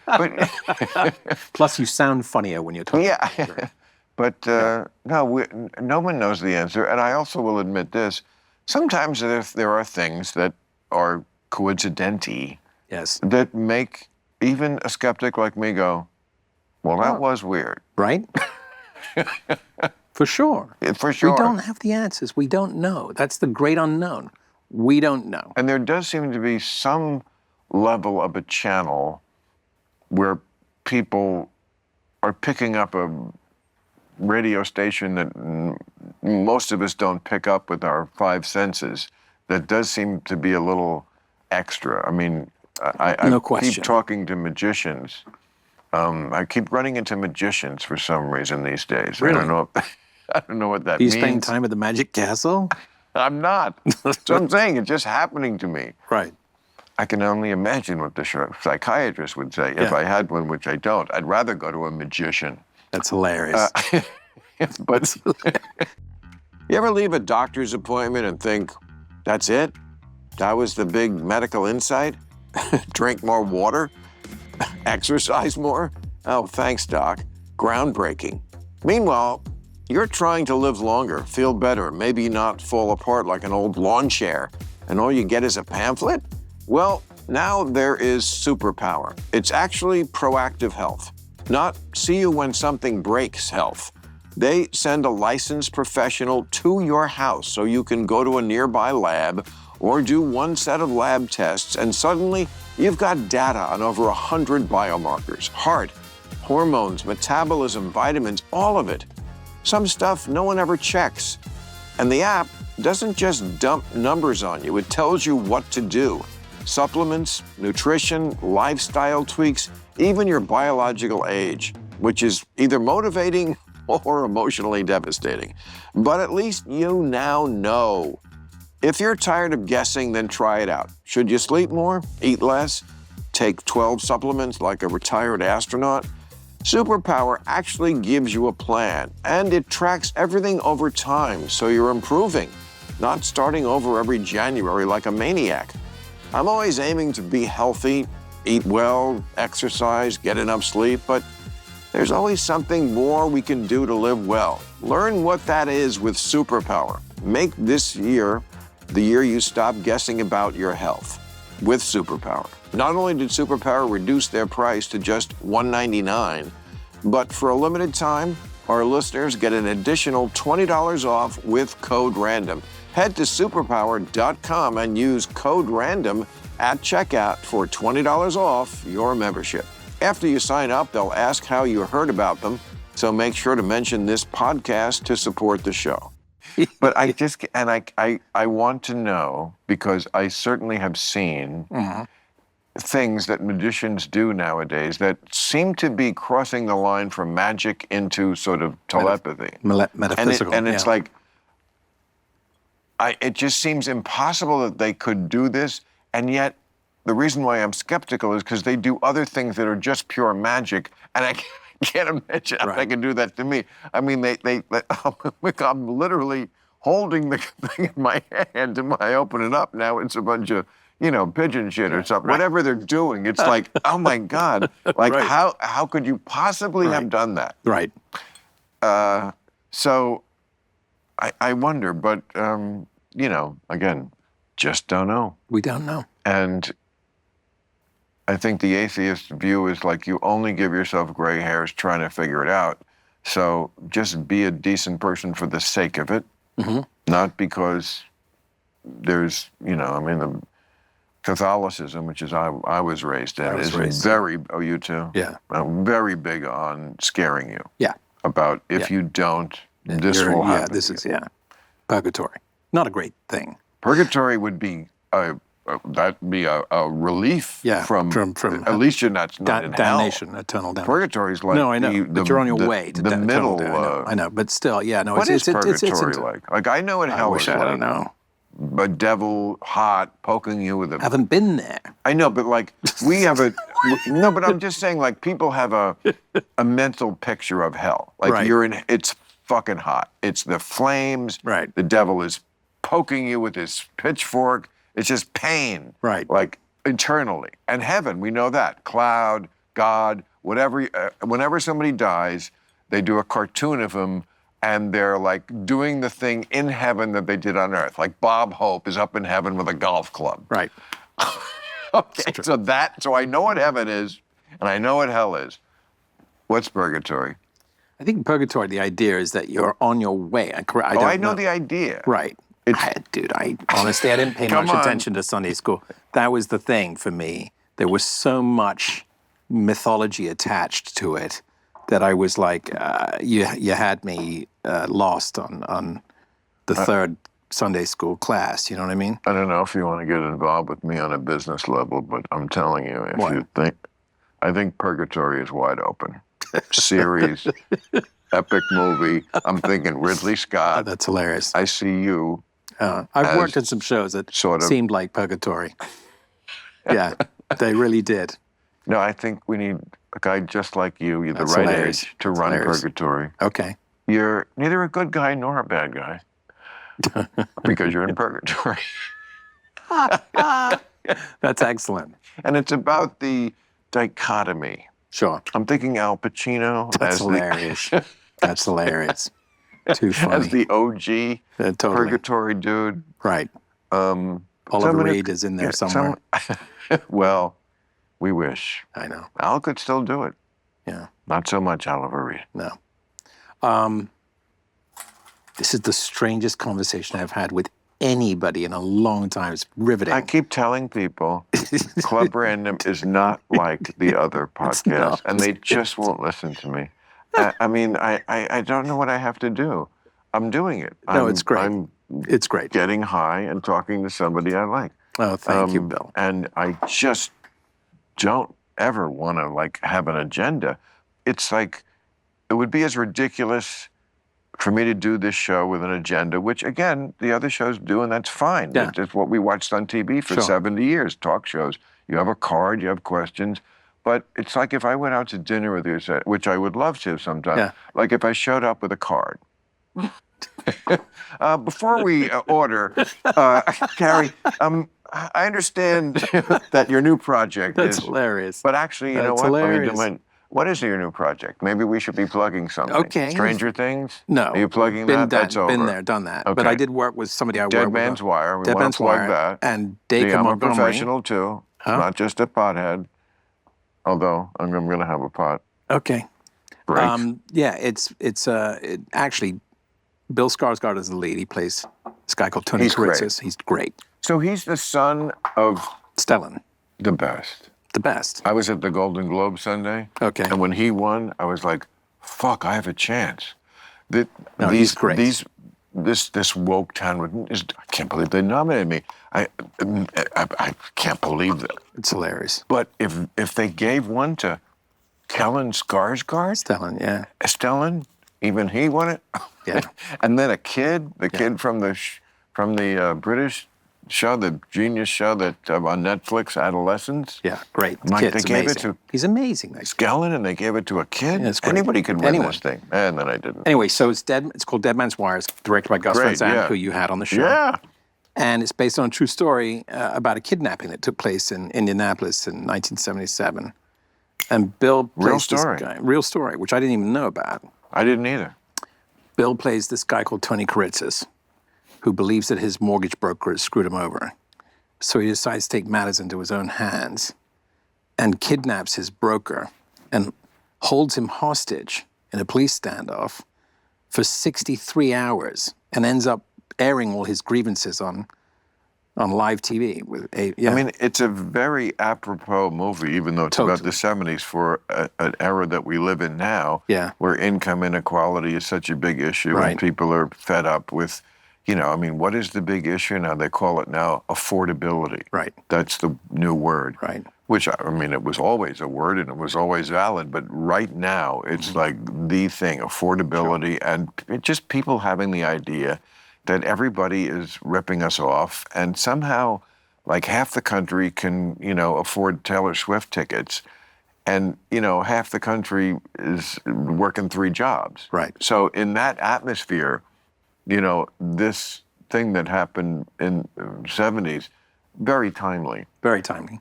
But, Plus, you sound funnier when you're talking. yeah. But no, no one knows the answer. And I also will admit this. Sometimes there are things that are coincidental Yes. that make even a skeptic like me go, well, that was weird. Right? For sure. For sure. We don't have the answers. We don't know. That's the great unknown. We don't know. And there does seem to be some level of a channel where people are picking up a radio station that most of us don't pick up with our five senses. That does seem to be a little extra. I mean, I keep talking to magicians. I keep running into magicians for some reason these days. Really? I don't know what that Are you means. spending time at the Magic Castle? I'm not. That's what I'm saying. It's just happening to me. Right. I can only imagine what the psychiatrist would say if I had one, which I don't. I'd rather go to a magician. That's hilarious. But you ever leave a doctor's appointment and think, that's it? That was the big medical insight? Drink more water? Exercise more? Oh, thanks, Doc. Groundbreaking. Meanwhile, you're trying to live longer, feel better, maybe not fall apart like an old lawn chair, and all you get is a pamphlet? Well, now there is superpower. It's actually proactive health, not see you when something breaks health. They send a licensed professional to your house so you can go to a nearby lab or do one set of lab tests, and suddenly you've got data on over 100 biomarkers, heart, hormones, metabolism, vitamins, all of it. Some stuff no one ever checks. And the app doesn't just dump numbers on you, it tells you what to do. Supplements, nutrition, lifestyle tweaks, even your biological age, which is either motivating or emotionally devastating. But at least you now know. If you're tired of guessing, then try it out. Should you sleep more, eat less, take 12 supplements like a retired astronaut? Superpower actually gives you a plan, and it tracks everything over time, so you're improving, not starting over every January like a maniac. I'm always aiming to be healthy, eat well, exercise, get enough sleep, but there's always something more we can do to live well. Learn what that is with Superpower. Make this year the year you stop guessing about your health with Superpower. Not only did Superpower reduce their price to just $199, but for a limited time, our listeners get an additional $20 off with code RANDOM. Head to superpower.com and use code RANDOM at checkout for $20 off your membership. After you sign up, they'll ask how you heard about them, so make sure to mention this podcast to support the show. But I want to know, because I certainly have seen things that magicians do nowadays that seem to be crossing the line from magic into sort of telepathy. Metaphysical. And it's like, it just seems impossible that they could do this, and yet the reason why I'm skeptical is because they do other things that are just pure magic, and I can't imagine how they can do that to me. I mean, I'm literally holding the thing in my hand, and when I open it up, now it's a bunch of, pigeon shit or something. Whatever they're doing, it's like, oh my God, like how could you possibly have done that? Right. So I wonder, but again, just don't know. We don't know. And I think the atheist view is like you only give yourself gray hairs trying to figure it out. So just be a decent person for the sake of it, not because there's, the Catholicism, which is I was raised in, very, oh, you too? Yeah. Very big on scaring you. Yeah. About if you don't, this will happen. Yeah, this is, Purgatory. Not a great thing. Purgatory would be a that'd be a relief Yeah, from at least you're not in damnation, hell. eternal damnation. Purgatory's like No, I know, but you're on your way to the eternal middle. damnation. I know, but still, yeah, no. What is it's purgatory like? Like I know what hell is I like. don't know. A devil hot poking you with a. I haven't been there. I know, but like we have a no, but I'm just saying like people have a mental picture of hell. Like Right. you're in it's fucking hot. It's the flames. Right. The devil is poking you with his pitchfork. It's just pain. Right. Like internally. And heaven, we know that. Cloud, God, whatever whenever somebody dies, they do a cartoon of him and they're like doing the thing in heaven that they did on earth. Like Bob Hope is up in heaven with a golf club. Right. Okay, so I know what heaven is, and I know what hell is. What's purgatory? I think purgatory, the idea is that you're on your way. I know the idea. Right. Dude, honestly, I didn't pay Come much on. attention to Sunday school. That was the thing for me. There was so much mythology attached to it that I was like, you had me lost on the third Sunday school class. You know what I mean? I don't know if you want to get involved with me on a business level, but I'm telling you, if What? you think, I think purgatory is wide open. Series, epic movie. I'm thinking Ridley Scott. That's hilarious. I see you. I've worked in some shows that sort of- seemed like purgatory. Yeah, they really did. No, I think we need a guy just like you. You're That's the right hilarious. age to That's run hilarious. purgatory. Okay. You're neither a good guy nor a bad guy because you're in purgatory. That's excellent. And it's about the dichotomy. Sure. I'm thinking Al Pacino That's as hilarious. That's hilarious. Too the, funny. as the OG Totally. purgatory dude. Right. Oliver somebody- Reed is in there somewhere. Well, we wish. I know. Al could still do it. Yeah. Not so much Oliver Reed. No. This is the strangest conversation I've had with anybody in a long time. It's riveting. I keep telling people Club Random is not like the other podcasts, not. and they just won't listen to me. I mean, I don't know what I have to do. I'm doing it. No, it's great. I'm It's great. getting high and talking to somebody I like. Oh, thank you, Bill. And I just don't ever want to like have an agenda. It's like it would be as ridiculous for me to do this show with an agenda, which again the other shows do, and that's fine. Yeah. It's what we watched on TV for Sure. 70 years. Talk shows. You have a card. You have questions. But it's like if I went out to dinner with you, which I would love to sometime. Yeah. Like if I showed up with a card. Before we order, Cary, I understand that your new project That's is hilarious. But actually, you know That's what? hilarious. What is your new project? Maybe we should be plugging something. Okay. Stranger Things? No. Are you plugging been that? Done, That's over. Been there, done that. But Okay. I did work with somebody I Dead worked Man's with. Wire. We Dead want Man's to plug Wire. that. And See, Dacre I'm a Montgomery. professional too. Huh? Not just a pothead. Although I'm going to have a pot. Okay. Break. Yeah, actually, Bill Skarsgård is the lead. He plays this guy called Tony He's great. Kuritzis. He's great. So he's the son of Stellan, the best. the best. I was at the Golden Globe Sunday. Okay. And when he won, I was like, fuck, I have a chance. No, he's great. This woke town, I can't believe they nominated me. I can't believe that. It's hilarious. But if they gave one to Kellen Skarsgård, Stellan, yeah. Stellan, even he won it. Yeah. And then the kid from the British show, the genius show that on Netflix, Adolescence. Yeah, great. The Mike, kid's they gave it amazing. to He's amazing. That kid. Skellen, and they gave it to a kid. Yeah, it's great. Anybody could win Anyone. this thing. And then I didn't. Anyway, so it's called Dead Man's Wire. It's directed by Gus Van Great, Sant, yeah. who you had on the show. Yeah. And it's based on a true story about a kidnapping that took place in Indianapolis in 1977. And Bill plays Real this story. guy. Real story, which I didn't even know about. I didn't either. Bill plays this guy called Tony Kuritzis, who believes that his mortgage broker has screwed him over. So he decides to take matters into his own hands and kidnaps his broker and holds him hostage in a police standoff for 63 hours and ends up airing all his grievances on live TV. I mean, it's a very apropos movie, even though it's about the 70s, for an era that we live in now, Yeah. where income inequality is such a big issue, Right. and people are fed up with, I mean, what is the big issue now? They call it now affordability. Right. That's the new word. Right. Which, I mean, it was always a word and it was always valid, but right now it's like the thing, affordability, and just people having the idea that everybody is ripping us off, and somehow like half the country can, afford Taylor Swift tickets, and, half the country is working 3 jobs. Right. So in that atmosphere, this thing that happened in the 70s, very timely. Very timely.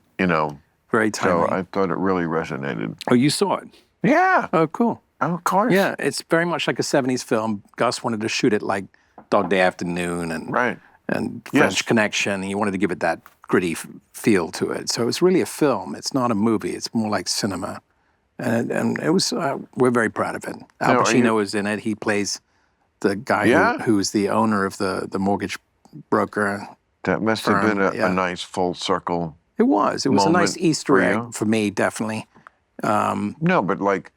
Very timely. So I thought it really resonated. Oh, you saw it? Yeah. Oh, cool. Oh, of course. Yeah, it's very much like a 70s film. Gus wanted to shoot it like Dog Day Afternoon and Right. and French Yes. Connection, and he wanted to give it that gritty feel to it. So it's really a film. It's not a movie. It's more like cinema. And it was, we're very proud of it. Al Now, are Pacino you- is in it. He plays the guy Yeah. who's the owner of the mortgage broker. That must have been yeah. a nice full circle. It was a nice Moment Easter for egg you? for me, definitely. No, but like,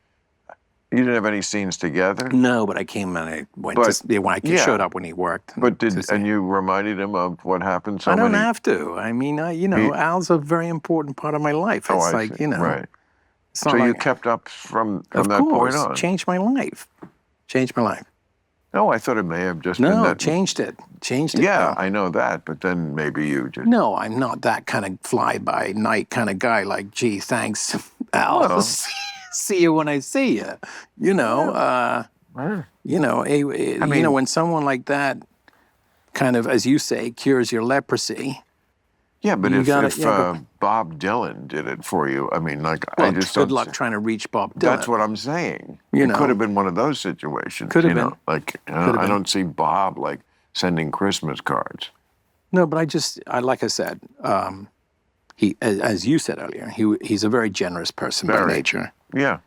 you didn't have any scenes together? No, but I came and I went But, to, when I yeah. showed up when he worked. But to see. and you reminded him of what happened so I don't many... have to. I mean, Al's a very important part of my life. Oh, It's I like, see. Right. it's So not you like, kept up from of that course, point on? changed my life. Changed my life. No, I thought it may have just been No, that... changed it. Changed it. Yeah, Al. I know that, but then maybe you just... No, I'm not that kind of fly-by-night kind of guy. Like, gee, thanks, Al. Well. See you when I see you. When someone like that, kind of, as you say, cures your leprosy. Yeah, but You if, gotta- if yeah, Bob Dylan did it for you, I mean, like, Well, I just good don't luck see- trying to reach Bob Dylan. That's what I'm saying. You It know. could have been one of those situations. Could have you know, been. Like, have I been. don't see Bob like sending Christmas cards. No, but like I said, he, as you said earlier, he's a very generous person by Very. nature. Yeah.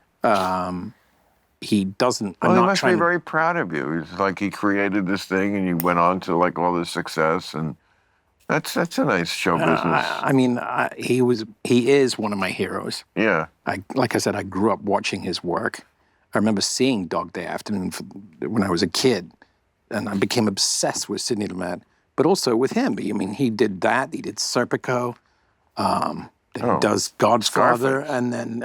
He doesn't. Well, I'm he not must trying. be very proud of you. It's like he created this thing, and you went on to like all this success, and that's a nice show business. He is one of my heroes. Yeah. Like I said, I grew up watching his work. I remember seeing Dog Day Afternoon when I was a kid, and I became obsessed with Sidney Lumet, but also with him. I mean, he did that. He did Serpico. Then he does Godfather, Scarface. and then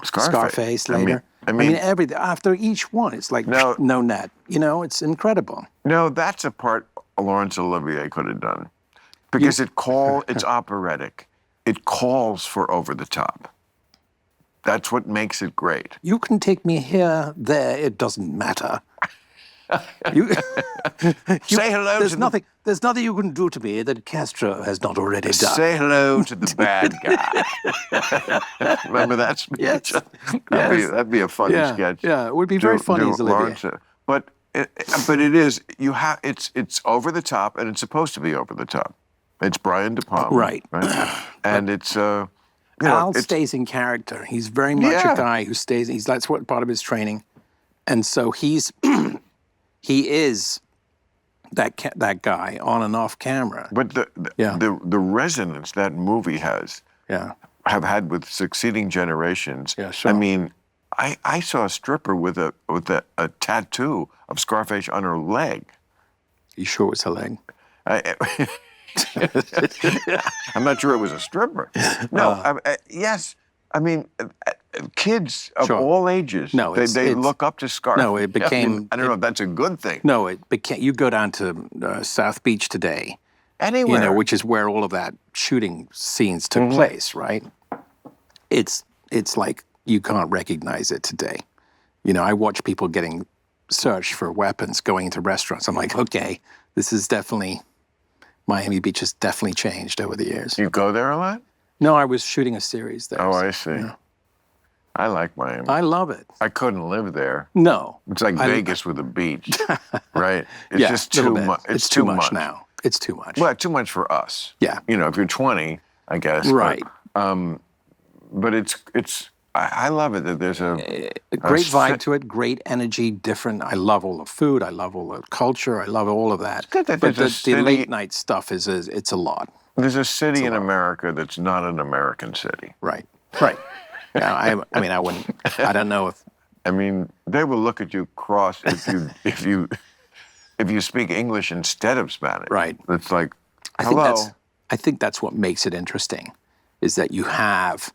Scarface. Scarface I later. mean- everything after each one, it's like no net. It's incredible. No, that's a part Laurence Olivier could have done, because it's operatic. It calls for over the top. That's what makes it great. You can take me here, there. It doesn't matter. You, Say hello There's to nothing. There's nothing you can do to me that Castro has not already done. Say hello to the bad guy. Remember that speech? Yes. That'd be a funny Yeah, sketch. yeah, it would be very funny as Olivier. Laurence, but it is it's over the top, and it's supposed to be over the top. It's Brian De Palma, Right. And it's Al it's, stays in character. He's very much Yeah. a guy who stays. That's what part of his training, and so he is that guy on and off camera. but Yeah. the resonance that movie has Yeah. have had with succeeding generations. Yeah, sure. I mean, I saw a stripper with a tattoo of Scarface on her leg. You sure it's a leg? I'm not sure it was a stripper. No, yes. I mean, kids of Sure. all ages, No, they it's- look up to Scarface. No, it became- I don't know if that's a good thing. No, it became. You go down to South Beach today, Anywhere. which is where all of that shooting scenes took place, right? It's like you can't recognize it today. I watch people getting searched for weapons going into restaurants. I'm like, okay, this is definitely, Miami Beach has definitely changed over the years. You go there a lot? No, I was shooting a series there. Oh, I see. I like Miami. I love it. I couldn't live there. No. It's like Vegas with a beach, right? It's Yeah, just little too bit. much. It's too much now. It's too much. Well, too much for us. Yeah. If you're 20, I guess. Right. But it's. I love it that there's a Great vibe to it, great energy, different. I love all the food. I love all the culture. I love all of that. good that But there's a the city- late night stuff it's a lot. There's a city in America that's not an American city. Right. Right. Yeah, I mean, I wouldn't. I don't know if. I mean, they will look at you cross if you if you speak English instead of Spanish. Right. It's like, I think hello. that's what makes it interesting, is that you have,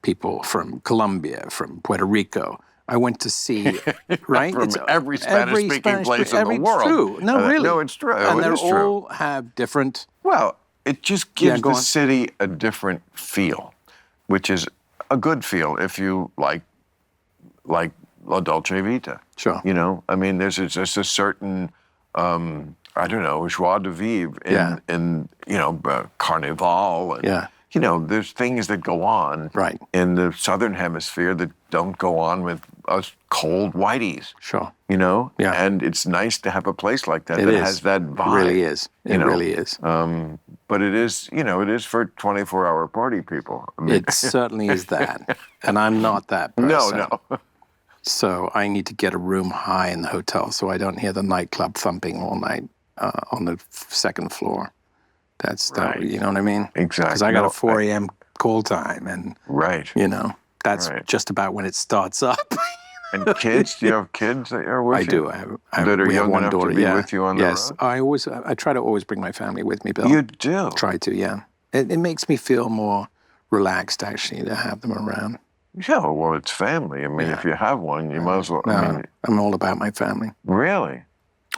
people from Colombia, from Puerto Rico. I went to see, right? From every Spanish-speaking place in the world. True. No, really. No, it's true. And It they is true. all have different. Well, it just gives go the on. city a different feel, which is a good feel if you like La Dolce Vita. Sure. I mean, there's just a certain, I don't know, joie de vivre in Carnival. And, Yeah. there's things that go on Right. in the Southern Hemisphere that don't go on with us cold whiteys. Sure. Yeah. Yeah. And it's nice to have a place like that It that is. has that vibe. It really is. It really is. But it is, it is for 24-hour party people. I mean, It certainly is that. And I'm not that person. no. So I need to get a room high in the hotel so I don't hear the nightclub thumping all night on the second floor. That's Right. you know what I mean? Exactly. Because I got No, a 4 a.m. call time, and Right. that's Right. just about when it starts up. And kids? Do you have kids that are with I you? do. That are we have young one enough daughter. to be Yeah. with you on the yes. road? I try to always bring my family with me, Bill. You do? Try to, yeah. It makes me feel more relaxed, actually, to have them around. Yeah, well, it's family. I mean, if you have one, you might as well. I mean, I'm all about my family. really?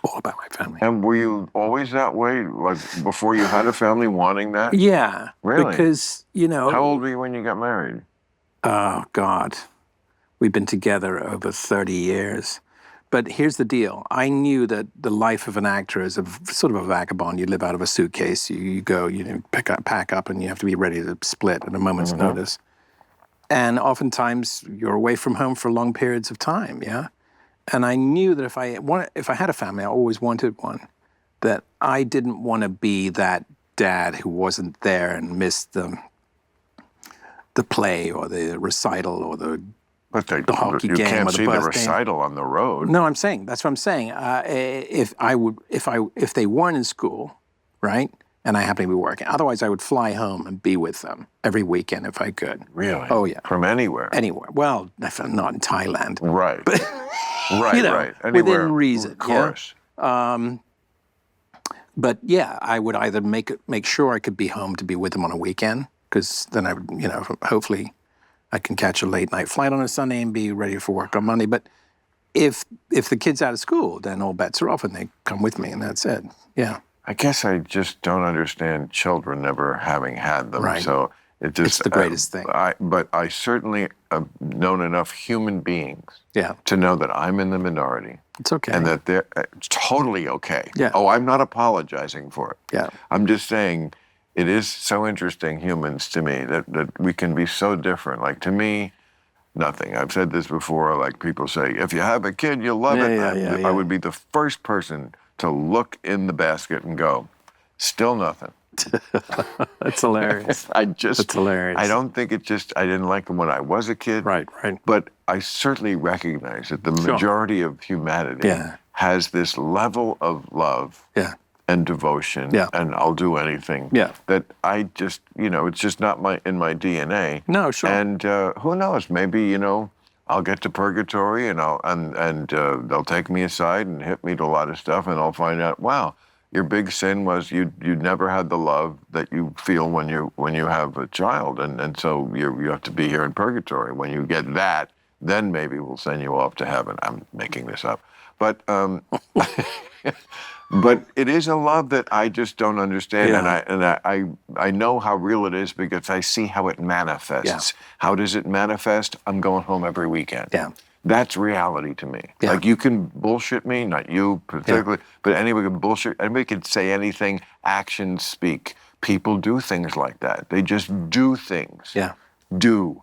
All about my family. And were you always that way? Like before you had a family, wanting that? Yeah. Really? Because, How old were you when you got married? oh, God. We've been together over 30 years. But here's the deal. I knew that the life of an actor is sort of a vagabond. You live out of a suitcase. You go, pack up, and you have to be ready to split at a moment's notice. And oftentimes, you're away from home for long periods of time, yeah? And I knew that if I had a family, I always wanted one, that I didn't want to be that dad who wasn't there and missed the play or the recital or the But the hockey you game can't or the see the bus game. recital on the road. No, I'm saying that's what I'm saying. If they weren't in school, right, and I happened to be working, otherwise I would fly home and be with them every weekend if I could. Really? Oh yeah. From anywhere? Anywhere. Well, if I'm not in Thailand. Right. Right, You know, right. Anywhere, within reason, of course. But yeah, I would either make sure I could be home to be with them on a weekend, because then I would, hopefully I can catch a late night flight on a Sunday and be ready for work on Monday. But if the kid's out of school, then all bets are off and they come with me and that's it. Yeah. I guess I just don't understand children never having had them. Right. So it's the greatest thing. But I certainly have known enough human beings Yeah. to know that I'm in the minority. It's okay. And that they're it's totally okay. Yeah. Oh, I'm not apologizing for it. Yeah. I'm just saying it is so interesting, humans, to me, that we can be so different. Like, to me, nothing. I've said this before, like people say, if you have a kid, you'll love it. Yeah. I would be the first person to look in the basket and go, still nothing. That's hilarious. That's hilarious. I don't think I didn't like them when I was a kid. Right. But I certainly recognize that the Sure. majority of humanity Yeah. has this level of love Yeah. and devotion, Yeah. and I'll do anything. Yeah. That I just, it's just not in my DNA. No, sure. And who knows? Maybe I'll get to Purgatory, and they'll take me aside and hit me to a lot of stuff, and I'll find out, wow, your big sin was you never had the love that you feel when you have a child, and so you have to be here in Purgatory. When you get that, then maybe we'll send you off to heaven. I'm making this up, but but it is a love that I just don't understand, Yeah. and I know how real it is because I see how it manifests. Yeah. How does it manifest? I'm going home every weekend. Yeah. That's reality to me. Yeah. Like, you can bullshit me, not you particularly, but anybody can bullshit. Anybody can say anything. Actions speak. People do things like that. They just do things. Yeah. Do.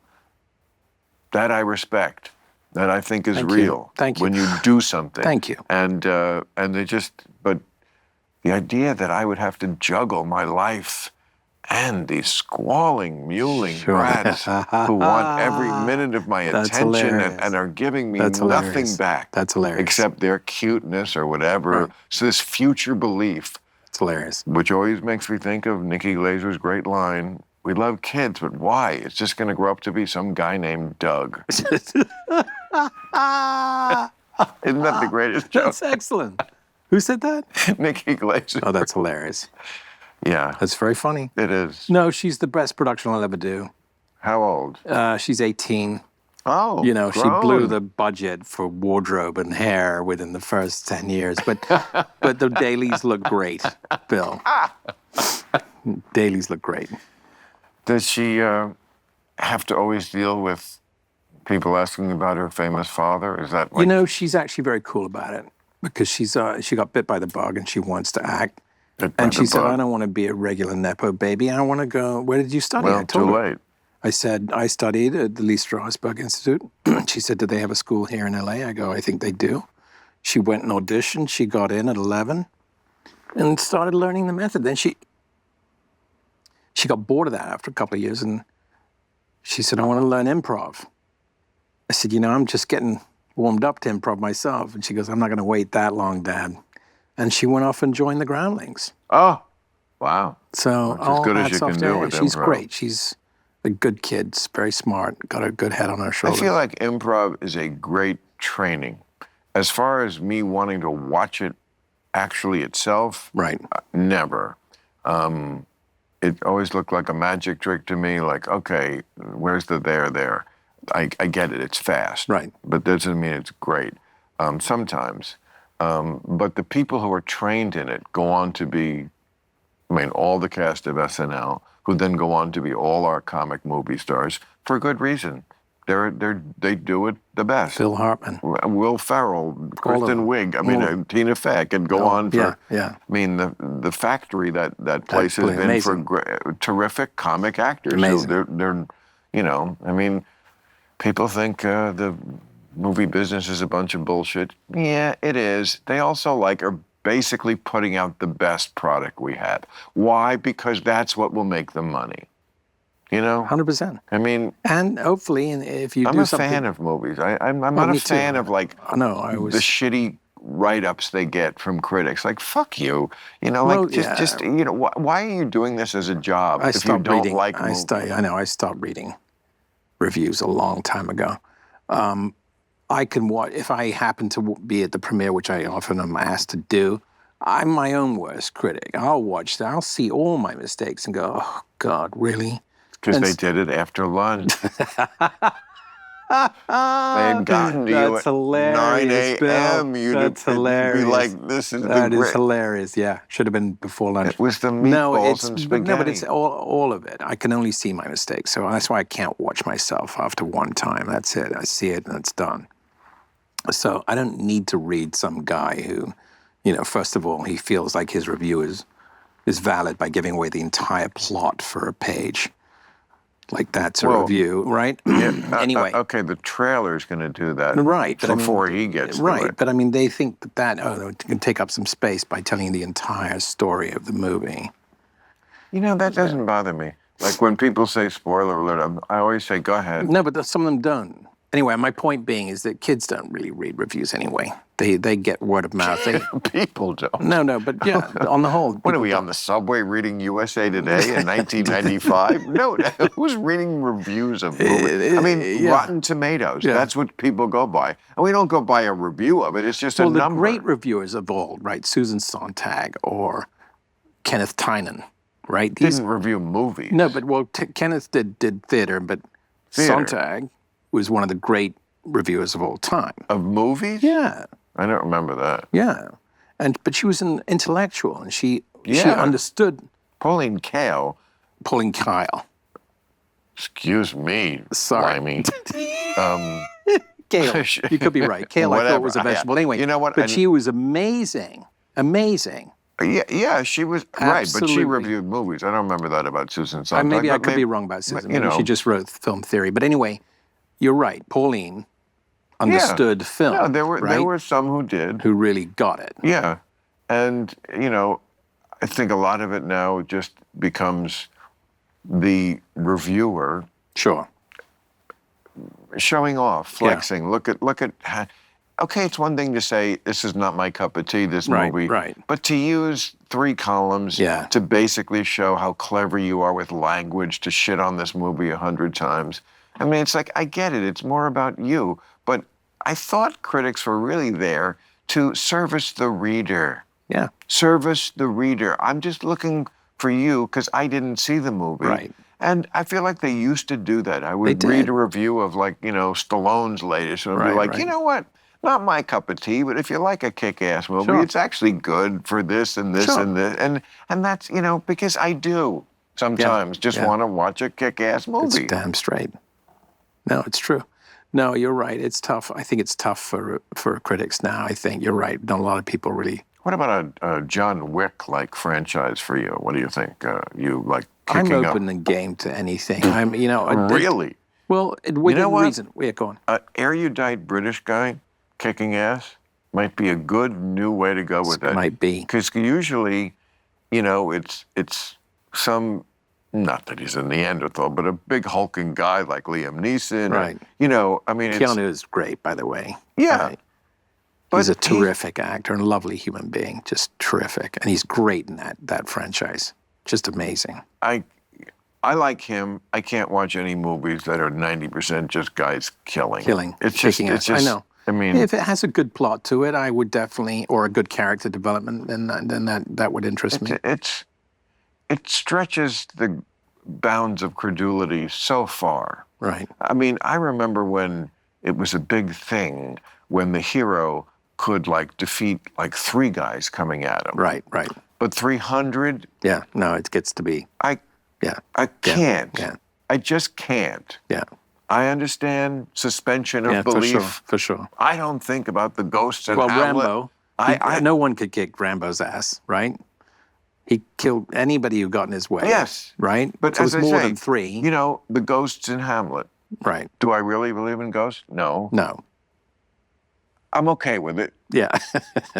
That I respect. That I think is Thank you. real. Thank you. When you do something. Thank you. And they just, but the idea that I would have to juggle my life and these squalling, mewling Sure. brats who want every minute of my That's attention hilarious. and are giving me That's nothing hilarious. back. That's hilarious. Except their cuteness or whatever. Right. So this future belief, It's hilarious. which always makes me think of Nikki Glazer's great line, we love kids, but why? It's just going to grow up to be some guy named Doug. Isn't that the greatest joke? That's excellent. Who said that? Nikki Glaser. Oh, that's hilarious. Yeah, That's very funny. it is. No, she's the best production I'll ever do. How old? She's 18. Oh, You know, she blew grown. the budget for wardrobe and hair within the first 10 years. But the dailies look great, Bill. Dailies look great. Does she have to always deal with people asking about her famous father? Is that like... You know, she's actually very cool about it because she got bit by the bug and she wants to act. And she said, I don't want to be a regular Nepo baby. I want to go, where did you study? Well, I told too her. late. I said, I studied at the Lee Strasberg Institute. She said, do they have a school here in LA? I go, I think they do. She went and auditioned. She got in at 11 and started learning the method. Then she got bored of that after a couple of years and she said, I want to learn improv. I said, you know, I'm just getting warmed up to improv myself. And she goes, I'm not going to wait that long, Dad. And she went off and joined the Groundlings. Oh, wow. So That's as good as you hats off can to do her. with She's improv. great. She's a good kid, very smart, got a good head on her I shoulders. feel like improv is a great training. As far as me wanting to watch it actually itself, Right. Never. It always looked like a magic trick to me, like, okay, where's the there? I get it, it's fast. Right. But that doesn't mean it's great. Sometimes. But the people who are trained in it go on to be, I mean, all the cast of SNL, who then go on to be all our comic movie stars for good reason. They do it the best. Phil Hartman. Will Ferrell, All of Kristen them. Wiig, I mean, All of Tina Fey, could go on for. Yeah. I mean, the factory that place has Absolutely been amazing. for terrific comic actors. Amazing. So they're, you know, I mean, people think the movie business is a bunch of bullshit. Yeah, it is. They also are basically putting out the best product we have. Why? Because that's what will make them money. You know? 100%. I mean, And hopefully, and if you I'm do a something... fan of movies. I'm not a me too. fan of I know, I was... the shitty write-ups they get from critics. Like, fuck you. You know, Well, just you know, why are you doing this as a job I if you stopped don't reading. like movies? I stopped reading reviews a long time ago. I can watch, if I happen to be at the premiere, which I often am asked to do, I'm my own worst critic. I'll watch that. I'll see all my mistakes and go, oh, God, really? Because And they did it after lunch. They had gotten to you That's at hilarious, 9 a.m. Bill. You'd That's be hilarious. like, this is That the is great. hilarious, yeah. Should have been before lunch. It was the meatballs and but spaghetti. it's all of it. I can only see my mistakes, so that's why I can't watch myself after one time. That's it. I see it and it's done. So I don't need to read some guy who, you know, first of all, he feels like his review is valid by giving away the entire plot for a page. Like that's a review, right? Anyway. Okay, the trailer's going to do that. Right. But Before he gets to right, it. but I mean, they think that it can take up some space by telling the entire story of the movie. You know, that doesn't bother me. Like when people say spoiler alert, I always say, go ahead. No, but some of them don't. Anyway, my point being is that kids don't really read reviews anay. They get word of mouth. People don't. No, but yeah, on the whole. What are we, on the subway reading USA Today in 1995? No, who's reading reviews of movies? I mean, Rotten Tomatoes, that's what people go by. And we don't go by a review of it, it's just a number. Well, the great reviewers of old, right? Susan Sontag or Kenneth Tynan, right? Didn't review movies. No, but Kenneth did theater, but Sontag was one of the great reviewers of all time. Of movies? Yeah. I don't remember that. Yeah. But she was an intellectual, and she understood. Pauline Kael. Pauline Kael. Excuse me, Sorry. Limey. Kale. You could be right. Kale, I thought was a vegetable. Anyway, you know what? But she was amazing. Amazing. Yeah, she was right, but she reviewed movies. I don't remember that about Susan Sontag. Maybe I could be wrong about Susan. You know, she just wrote film theory. But anyway, you're right. Pauline understood film. No, there right? were some who did. Who really got it. Yeah. And, you know, I think a lot of it now just becomes the reviewer. Sure. Showing off, flexing. Yeah. Look at. Okay, it's one thing to say this is not my cup of tea, this movie. Right. But to use 3 columns to basically show how clever you are with language, to shit on this movie 100 times. I mean, it's like, I get it. It's more about you. But I thought critics were really there to service the reader. Yeah. Service the reader. I'm just looking for you because I didn't see the movie. Right. And I feel like they used to do that. I would read a review of like, Stallone's latest and I'd be like, you know what? Not my cup of tea, but if you like a kick-ass movie, it's actually good for this and this and this. And that's, because I do sometimes just want to watch a kick-ass movie. It's damn straight. No, it's true. No, you're right. It's tough. I think it's tough for critics now. I think you're right. Not a lot of people really. What about a John Wick-like franchise for you? What do you think? You like kicking I'm up? open and game to anything. Really? Well, within reason. Yeah, go on. An erudite British guy kicking ass might be a good new way to go with that. Might be. Because usually, it's some, not that he's a Neanderthal, but a big hulking guy like Liam Neeson. Right. Keanu is great, by the way. Yeah. Right. He's a terrific actor and a lovely human being, just terrific. And he's great in that franchise. Just amazing. I like him. I can't watch any movies that are 90% just guys killing. It's just, I know. I mean, if it has a good plot to it, I would definitely, or a good character development, then that would interest me. It stretches the bounds of credulity so far. Right. I mean, I remember when it was a big thing when the hero could defeat 3 guys coming at him. Right. But 300? Yeah, no, it gets to be. I can't. Yeah. I just can't. Yeah. I understand suspension of belief. For sure. I don't think about the ghosts and Hamlet. Rambo. No one could kick Rambo's ass, right? He killed anybody who got in his way. Yes. Right? But so as it was I more say, than 3. The ghosts in Hamlet. Right. Do I really believe in ghosts? No. No. I'm okay with it. Yeah.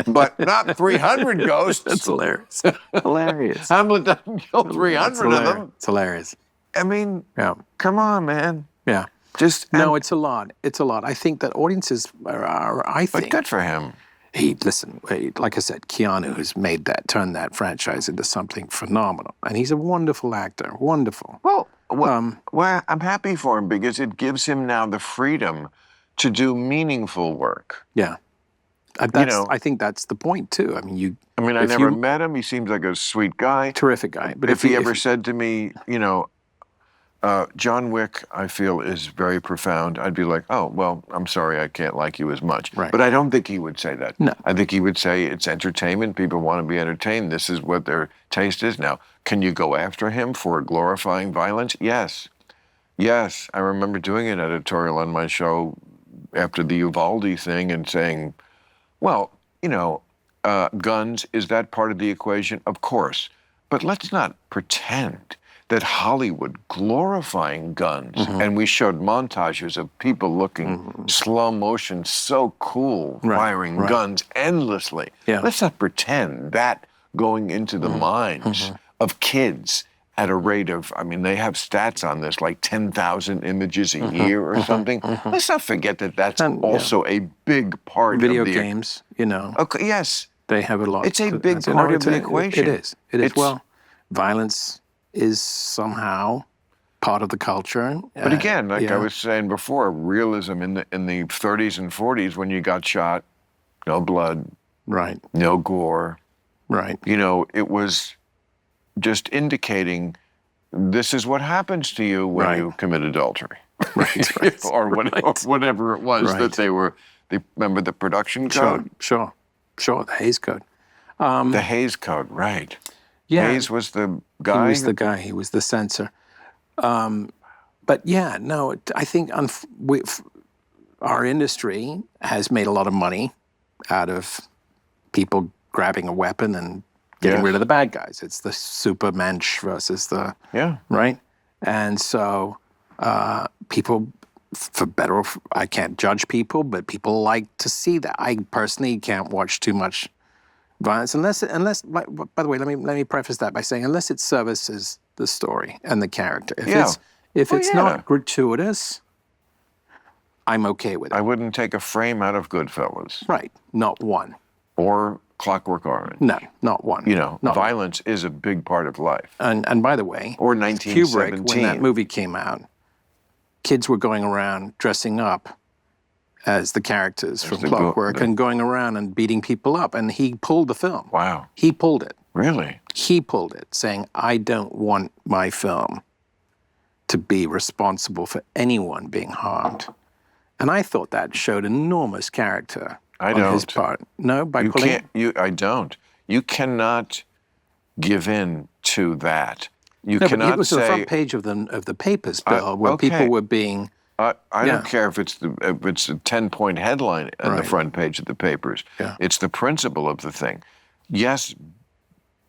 But not 300 ghosts. That's hilarious. Hilarious. Hamlet doesn't kill 300 of them. It's hilarious. I mean, come on, man. Yeah. No, it's a lot. It's a lot. I think that audiences are But good for him. Like I said, Keanu has turned that franchise into something phenomenal. And he's a wonderful actor. Wonderful. Well, I'm happy for him because it gives him now the freedom to do meaningful work. Yeah. I think that's the point, too. I never met him. He seems like a sweet guy. Terrific guy. But if he ever said to me, John Wick, I feel, is very profound, I'd be like, oh, well, I'm sorry, I can't like you as much. Right. But I don't think he would say that. No. I think he would say it's entertainment. People want to be entertained. This is what their taste is. Now, can you go after him for glorifying violence? Yes. Yes. I remember doing an editorial on my show after the Uvalde thing and saying, well, guns, is that part of the equation? Of course. But let's not pretend that Hollywood glorifying guns, and we showed montages of people looking slow motion, so cool, firing guns endlessly. Yeah. Let's not pretend that going into the minds of kids at a rate of, they have stats on this, like 10,000 images a year or something. Let's not forget that that's also a big part of video games, Okay, yes. They have a lot. It's a big part of the equation. It is. Well, violence is somehow part of the culture. But again, I was saying before, realism in the 30s and 40s when you got shot, no blood, right, no gore, right. It was just indicating this is what happens to you when you commit adultery, right. or whatever it was that they were. They remember the production code. Sure, the Hays Code. The Hays Code, right? Yeah. Hayes was the guy? He was the guy. He was the censor. But I think our industry has made a lot of money out of people grabbing a weapon and getting rid of the bad guys. It's the supermensch versus the... Yeah. Right? And so people, for better or I can't judge people, but people like to see that. I personally can't watch too much violence unless by the way, let me preface that by saying unless it services the story and the character. If it's not gratuitous, I'm okay with it. I wouldn't take a frame out of Goodfellas. Right. Not one. Or Clockwork Orange. No, not one. Violence is a big part of life. And by the way, or 1917. Kubrick, when that movie came out, kids were going around dressing up as the characters from the Clockwork and going around and beating people up. And he pulled the film. Wow. He pulled it. Really? He pulled it, saying, I don't want my film to be responsible for anyone being harmed. And I thought that showed enormous character on his part. No, by You pulling? can't. I don't. You cannot give in to that. You No, cannot but it was say. the front page of the papers, Bill, where okay. people were being... I Yeah. don't care if it's a 10-point headline on the Right. front page of the papers. Yeah. It's the principle of the thing. Yes,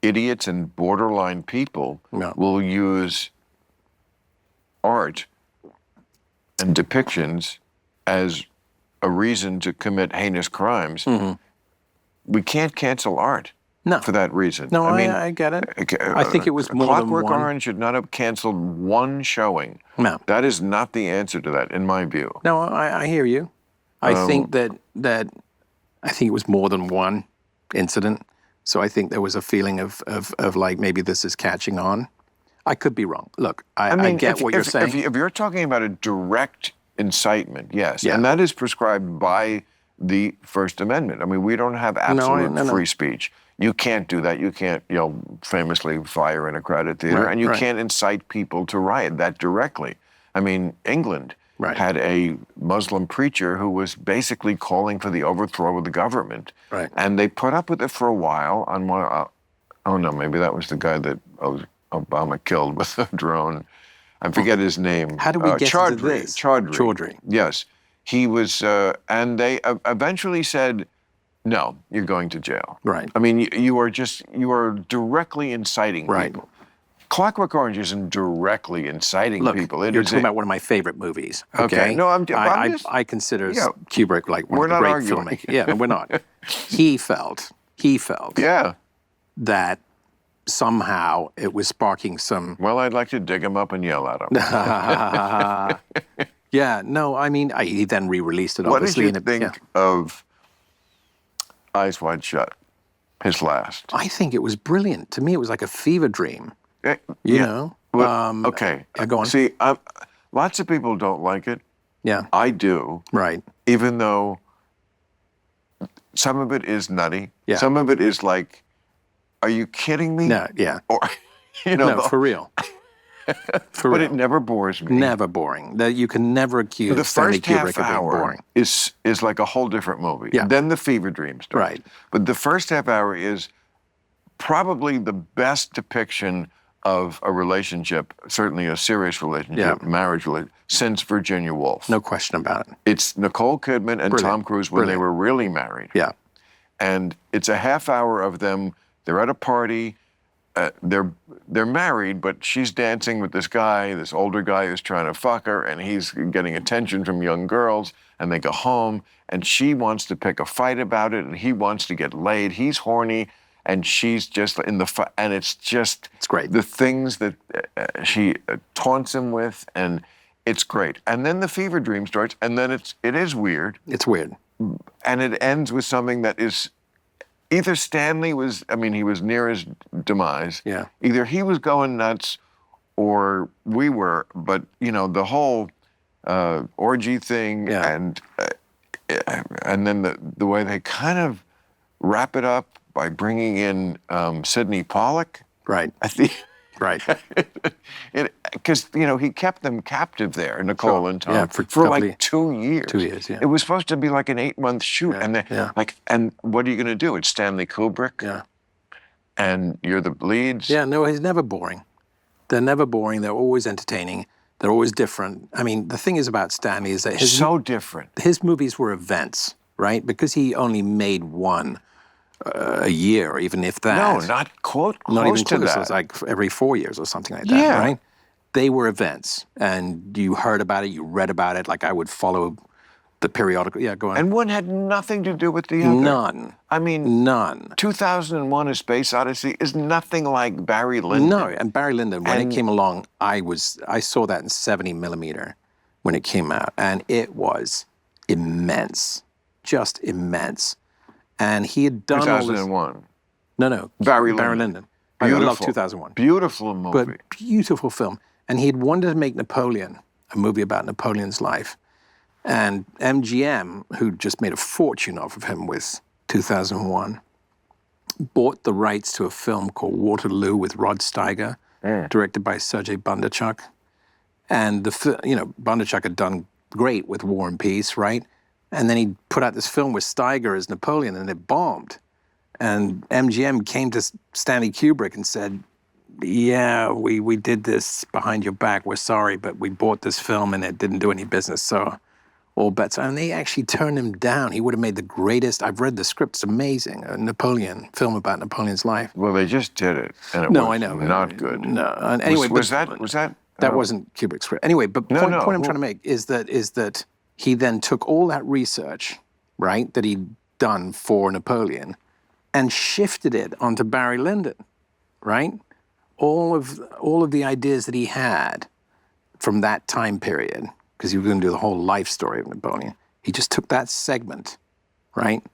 idiots and borderline people Yeah. will use art and depictions as a reason to commit heinous crimes. We can't cancel art No. for that reason. No, I get it. I think it was more than Clockwork one. Orange should not have canceled one showing. No. That is not the answer to that, in my view. No, I hear you. I think that I think it was more than one incident. So I think there was a feeling of like maybe this is catching on. I could be wrong. Look, I get what you're saying. If you're talking about a direct incitement, yes, Yeah. and that is prescribed by the First Amendment. I mean, we don't have absolute no. free speech. You can't do that. You can't, famously fire in a crowded theater, Right, and you right. can't incite people to riot that directly. I mean, England Right. had a Muslim preacher who was basically calling for the overthrow of the government, Right. and they put up with it for a while. On one, oh no, maybe that was the guy that Obama killed with a drone. I forget his name. How do we get to this? Chaudhry. Chaudhry. Yes. He was, and they eventually said, no, you're going to jail. Right. I mean, you are directly inciting Right. people. Clockwork Orange isn't directly inciting Look, people. you're talking about one of my favorite movies. Okay. No, I'm I just- consider Yeah. Kubrick like one We're of the not great arguing. filmmakers. Yeah, we're not. He felt Yeah. that somehow it was sparking some. Well, I'd like to dig him up and yell at him. Yeah, no, I mean, he then re-released it. What did Obviously, you and it- think yeah. of Eyes Wide Shut, his last? I think it was brilliant. To me, it was like a fever dream. Eh, You yeah. know. Well, okay. yeah, go on. See, lots of people don't like it. Yeah. I do, Right. even though some of it is nutty. Yeah. Some of it is like, are you kidding me? No. Yeah. Or, No, for real. For but real. it never bores me. Never boring. That you can never accuse The Stanley first Kubrick half of being hour boring. is like a whole different movie. Yeah. Then the fever dream starts. Right. But the first half hour is probably the best depiction of a relationship, certainly a serious relationship, Yeah. marriage relationship, since Virginia Woolf. No question about it. It's Nicole Kidman and Brilliant. Tom Cruise when they Brilliant. were really married. Yeah. And it's a half hour of them. They're at a party. They're married, but she's dancing with this guy. This older guy who's trying to fuck her, and he's getting attention from young girls. And they go home, and she wants to pick a fight about it, and he wants to get laid. He's horny, and she's just in the and it's just It's great. the things that she taunts him with, and it's great. And then the fever dream starts, and then it is weird. It's weird. And it ends with something that is either Stanley was, he was near his demise. Yeah. Either he was going nuts or we were, but, the whole orgy thing Yeah. and then the way they kind of wrap it up by bringing in Sidney Pollack. Right. I think. Right. Because he kept them captive there, Nicole and Tom, Yeah, for like 2 years. 2 years, yeah. It was supposed to be like an 8-month shoot, Yeah, and they yeah. and what are you going to do? It's Stanley Kubrick, Yeah. and you're the leads. Yeah. No, he's never boring. They're never boring. They're always entertaining. They're always different. I mean, the thing is about Stanley is that So different. his movies were events, right? Because he only made one a year, even if that. No, not close Not even to close. that. It was like every 4 years or something like that, Yeah. right? They were events, and you heard about it, you read about it. Like I would follow the periodical. Yeah, go on. And one had nothing to do with the other. None. I mean, None. 2001: A Space Odyssey is nothing like Barry Lyndon. No, and Barry Lyndon, when And- it came along, I saw that in 70 millimeter when it came out, and it was immense, just immense. And he had done all this. 2001. No, Barry Barry Lyndon. Lyndon. I love 2001. Beautiful movie. But beautiful film. And he had wanted to make Napoleon, a movie about Napoleon's life. And MGM, who just made a fortune off of him with 2001, bought the rights to a film called Waterloo with Rod Steiger, directed by Sergei Bondarchuk. And Bondarchuk had done great with War and Peace, right? And then he put out this film with Steiger as Napoleon, and it bombed. And MGM came to Stanley Kubrick and said, yeah, we did this behind your back. We're sorry, but we bought this film and it didn't do any business. So all bets. And they actually turned him down. He would have made the greatest. I've read the script. It's amazing. A Napoleon film about Napoleon's life. Well, they just did it, and it was not good. No. Anyway, was that? That wasn't Kubrick's script. Anyway, but point I'm trying to make is that he then took all that research, right, that he'd done for Napoleon, and shifted it onto Barry Lyndon, right? All of the ideas that he had from that time period, because he was going to do the whole life story of Napoleon. He just took that segment, right,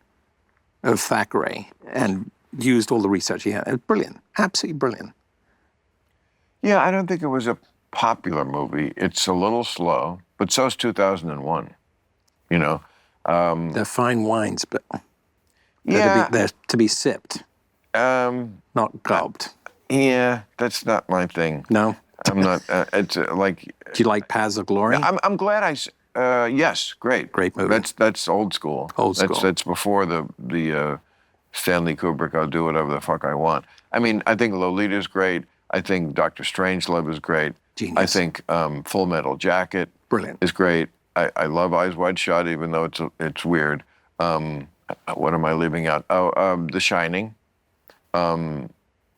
of Thackeray and used all the research he had. It was brilliant, absolutely brilliant. Yeah, I don't think it was a popular movie. It's a little slow, but so's 2001. You know, They're fine wines, but yeah, they're to be sipped, not gulped. Yeah, that's not my thing. No, I'm not. It's like. Do you like Paths of Glory? I'm glad yes, great. Great movie. That's old school. Old school. That's before the Stanley Kubrick. I'll do whatever the fuck I want. I mean, I think Lolita's great. I think Dr. Strangelove is great. Genius. I think Full Metal Jacket. Brilliant. Is great. I love Eyes Wide Shut, even though it's weird. What am I leaving out? Oh, The Shining.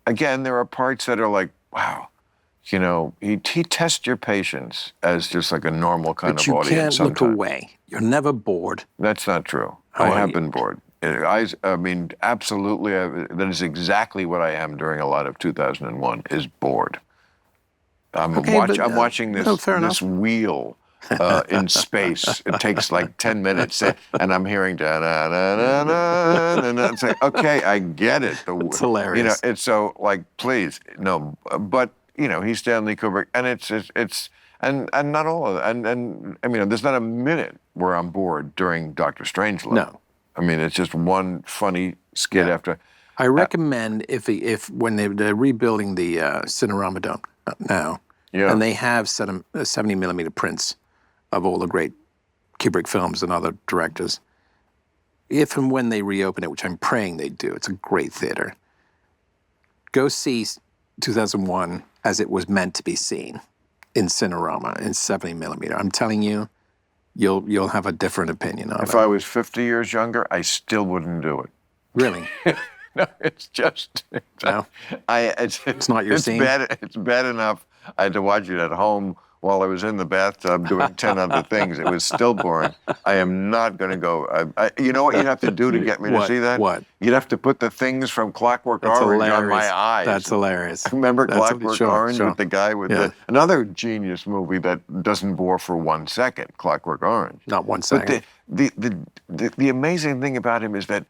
Again, there are parts that are like, wow, you know, he tests your patience as just like a normal kind of audience. But you can't sometimes. look away. You're never bored. That's not true. How I are have you? been bored. I mean, absolutely. That is exactly what I am during a lot of 2001. Is bored. I'm watching this wheel in space. It takes like 10 minutes, and I'm hearing da da da da da da. It's like, okay, I get it. It's hilarious. You know, it's so like, please, no. But you know, he's Stanley Kubrick, and it's and not all of it. And I mean, there's not a minute where I'm bored during Dr. Strangelove. No. I mean, it's just one funny skit after. I recommend if when they're rebuilding the Cinerama Dome now, and they have 70 millimeter prints of all the great Kubrick films and other directors. If and when they reopen it, which I'm praying they do, it's a great theater. Go see 2001 as it was meant to be seen in Cinerama in 70 millimeter. I'm telling you, you'll have a different opinion on it. If I was 50 years younger, I still wouldn't do it. Really? No, it's just No? it's not your scene? It's bad enough I had to watch it at home while I was in the bathtub doing 10 other things. It was still boring. I am not going to go. You know what you'd have to do to get me to see that? What? You'd have to put the things from Clockwork That's Orange on hilarious. my eyes. That's hilarious. Remember That's Clockwork Orange with the guy with another genius movie that doesn't bore for 1 second, Clockwork Orange. Not 1 second. But the amazing thing about him is that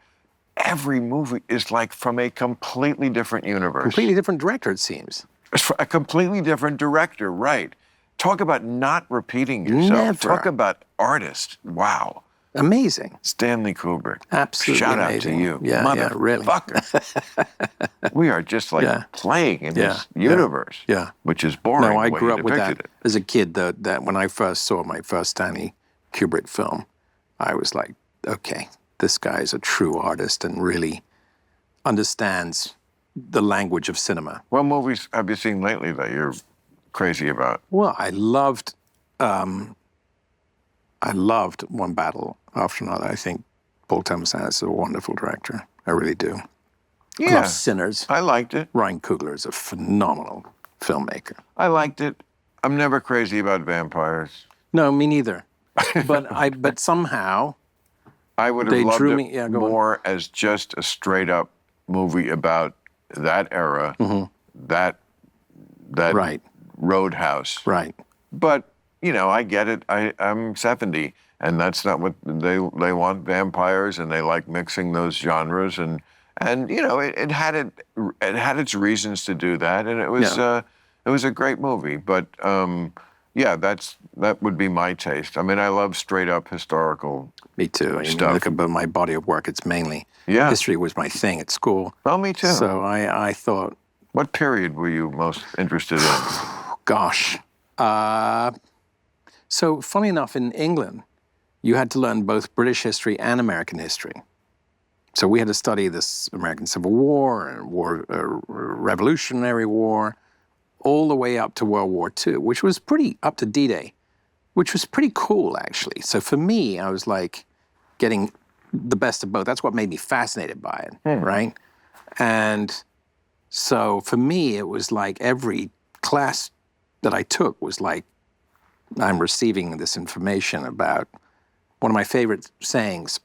every movie is like from a completely different universe. Completely different director, it seems. It's a completely different director, right? Talk about not repeating yourself. Never. Talk about artist. Wow. Amazing. Stanley Kubrick. Absolutely Shout amazing. out to you. Yeah, really. Motherfucker. We are just like playing in this universe, which is boring. No, I the way grew he up with that depicted it. as a kid. That when I first saw my first Stanley Kubrick film, I was like, okay, this guy is a true artist and really understands the language of cinema. What movies have you seen lately that you're crazy about? Well, I loved One Battle After Another. I think Paul Thomas Anderson is a wonderful director. I really do. I love Sinners. I liked it. Ryan Coogler is a phenomenal filmmaker. I liked it. I'm never crazy about vampires. No, me neither. But somehow I would have they loved drew it me. Yeah, go on. more as just a straight up movie about that era, that Right. roadhouse. Right. But you know, I get it. I'm 70, and that's not what they want. Vampires, and they like mixing those genres, and you know, it had its reasons to do that, and it was a great movie. But yeah, that would be my taste. I mean, I love straight up historical. Me too. You Stuff. look at my body of work, it's mainly Yeah. history was my thing at school. Oh, me too. So I thought, What period were you most interested in? gosh. So funny enough, in England, you had to learn both British history and American history. So we had to study this American Civil War and Revolutionary War, all the way up to World War II, which was pretty up to D-Day, which was pretty cool, actually. So for me, I was like getting the best of both. That's what made me fascinated by it, right? And so for me, it was like every class that I took was like, I'm receiving this information about one of my favorite sayings.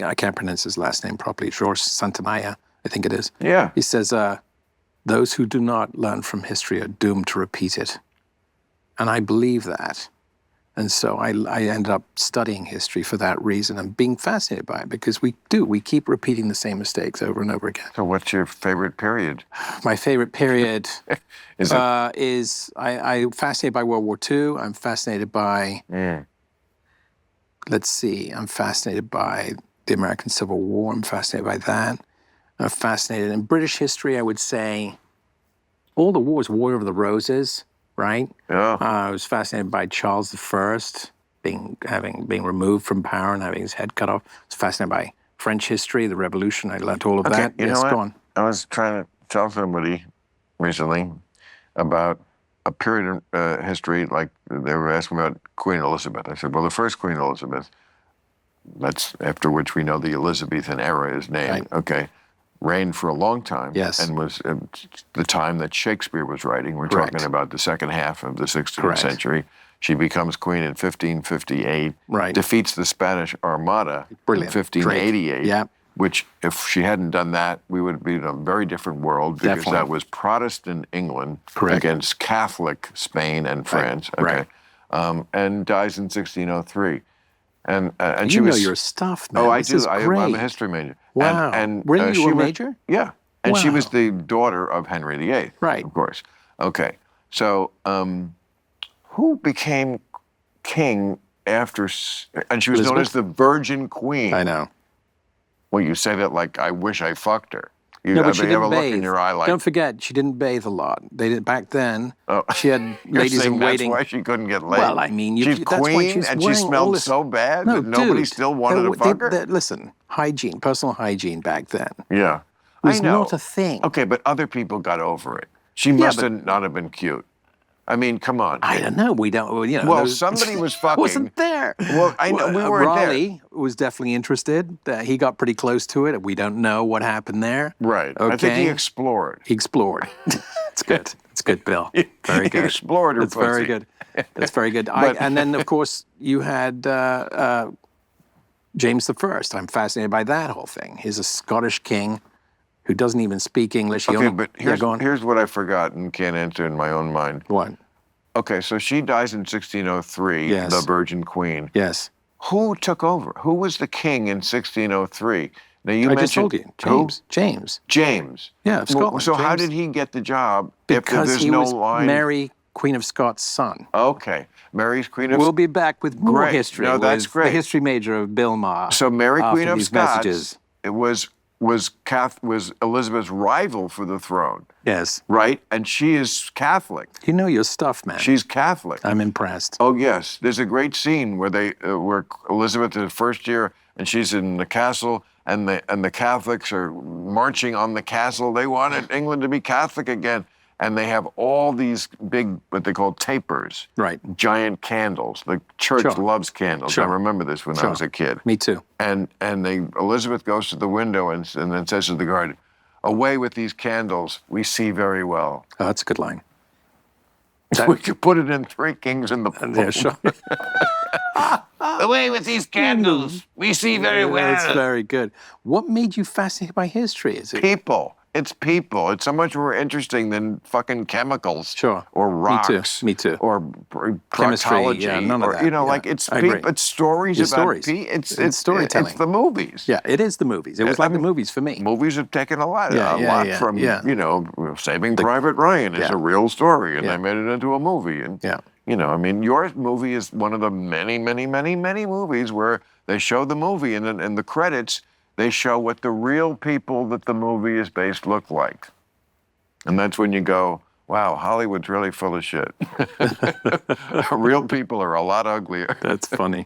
I can't pronounce his last name properly. George Santamaria, I think it is. Yeah. He says, those who do not learn from history are doomed to repeat it. And I believe that. And so I ended up studying history for that reason and being fascinated by it because we keep repeating the same mistakes over and over again. So what's your favorite period? My favorite period Is it? I'm fascinated by World War II. I'm fascinated by, let's see, I'm fascinated by the American Civil War. I'm fascinated by that. I'm fascinated in British history, I would say, all the wars, War of the Roses, right? Yeah. I was fascinated by Charles I being removed from power and having his head cut off. I was fascinated by French history, the Revolution. I learned all of that. You Yes, know what? go on. I was trying to tell somebody recently about a period of history, like they were asking about Queen Elizabeth. I said, well, the first Queen Elizabeth, that's after which we know the Elizabethan era is named, Right. okay, reigned for a long time. Yes. And was the time that Shakespeare was writing. We're Correct. talking about the second half of the 16th Correct. century. She becomes queen in 1558, Right. defeats the Spanish Armada Brilliant. in 1588. Great. Yeah. Which, if she hadn't done that, we would be in a very different world because Definitely. that was Protestant England Correct. against Catholic Spain and France. Right. Okay, and dies in 1603. And You she know was. your stuff, man. Oh, I This do. is I'm great. a history major. Wow. And Really? she You were a was- major? Yeah. And she was Wow. the daughter of Henry VIII. Right. Of course. Okay. So, who became king after? And she was known as Elizabeth? the Virgin Queen. I know. Well, you say that like I wish I fucked her. You, No, I but she mean, you have a didn't look bathe. in your eye like. Don't forget, she didn't bathe a lot. They did back then. Oh. She had You're ladies saying in waiting. That's why she couldn't get laid. Well, I mean, she's that's why queen she's and she wearing all smelled this- so bad No, that nobody dude, still wanted to fuck her. Listen, hygiene, personal hygiene back then Yeah, was I know. not a thing. Okay, but other people got over it. She must have not have been cute. I mean, come on. I don't know. We don't. You know. Well, those- somebody was I fucking. wasn't there. Well, I know we weren't there. Raleigh was definitely interested. He got pretty close to it. We don't know what happened there. Right. Okay. I think he explored. He explored. It's good. It's good, Bill. Very He good. explored her That's very pussy. good. That's very good. But- And then, of course, you had James I. I'm fascinated by that whole thing. He's a Scottish king who doesn't even speak English. He Okay, only- but yeah, go on. here's what I forgot and can't answer in my own mind. What? Okay, so she dies in 1603, Yes. the Virgin Queen. Yes. Who took over? Who was the king in 1603? Now you I mentioned just told you. Who? James. James. James. Yeah, of Scotland. So how James. did he get the job Because if there's he no was line? Mary, Queen of Scots' son. Okay, Mary's Queen of. We'll be back with more Great. history. No, that's with great. The history major of Bill Maher. So Mary after Queen of these Scots. messages. It was Elizabeth's rival for the throne, Yes. right? And she is Catholic. You know your stuff, man. She's Catholic. I'm impressed. Oh yes, there's a great scene where where Elizabeth is first year and she's in the castle and the Catholics are marching on the castle. They wanted England to be Catholic again, and they have all these big what they call tapers, Right. giant candles. The church Sure. loves candles. Sure. I remember this when I Sure. was a kid. Me too. And Elizabeth goes to the window and then says to the guard, "Away with these candles. We see very well." Oh, that's a good line. We could put it in Three Kings in the Yeah, sure. Away with these candles. We see very well. That's very good. What made you fascinated by history? Is it People. It's people. It's so much more interesting than fucking chemicals. Sure. Or rocks. Me too. Or Chemistry, proctology. yeah, none of or, that, You know, yeah. like it's I agree. people. It's stories It's about stories. people. It's storytelling. It's the movies. Yeah, it is the movies. It was like the movies for me. Movies have taken a lot from, yeah. you know, Saving Private Ryan is Yeah. a real story, and Yeah. they made it into a movie. And, Yeah. you know, I mean, your movie is one of the many, many, many, many movies where they show the movie, and then in the credits, they show what the real people that the movie is based look like. And that's when you go, wow, Hollywood's really full of shit. Real people are a lot uglier. That's funny.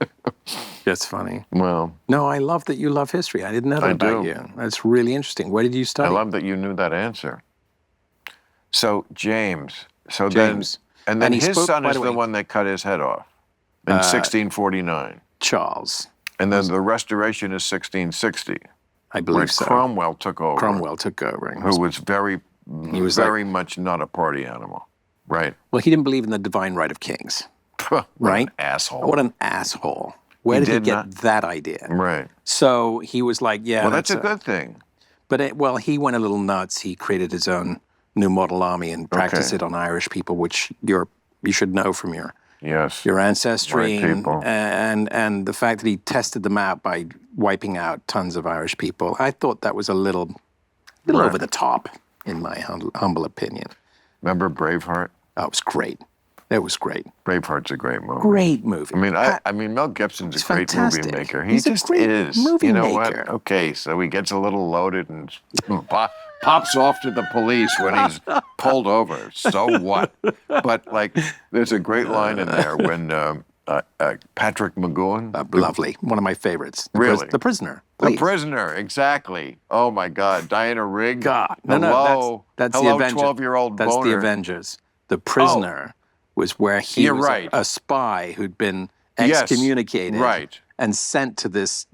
That's funny. Well, No, I love that you love history. I didn't know that I about do. you. That's really interesting. Where did you I study? love that you knew that answer. So, James. James. And then And he his spoke, son by is the the way- one that cut his head off in 1649. Charles, And then the restoration is 1660, I where believe so. Cromwell took over. Cromwell took over. And Who was very, was very much not a party animal. Right. well, he didn't believe in the divine right of kings. What Right? an asshole. What an asshole. Where He did he did get not- that idea? Right. So he was like, yeah, Well, that's a good thing. But he went a little nuts. He created his own new model army and practiced it on Irish people, which you should know from your Yes. ancestry, White people. and the fact that he tested them out by wiping out tons of Irish people. I thought that was a little Right. over the top, in my humble opinion. Remember Braveheart? Oh, it was great. It was great. Braveheart's a great movie. Great movie. I mean, Mel Gibson's It's a great fantastic. movie maker. He He's a just great is. movie You know maker. what? Okay, so he gets a little loaded and pops off to the police when he's pulled over. So what? But like, there's a great line in there when Patrick McGowan, Lovely. One of my favorites. Really? The Prisoner. the Please. prisoner, exactly. Oh my God, Diana Rigg. God. Hello, that's hello, the Avengers. 12-year-old That's boner. the Avengers. The Prisoner was where he You're was right. a spy who'd been Yes, excommunicated right. and sent to this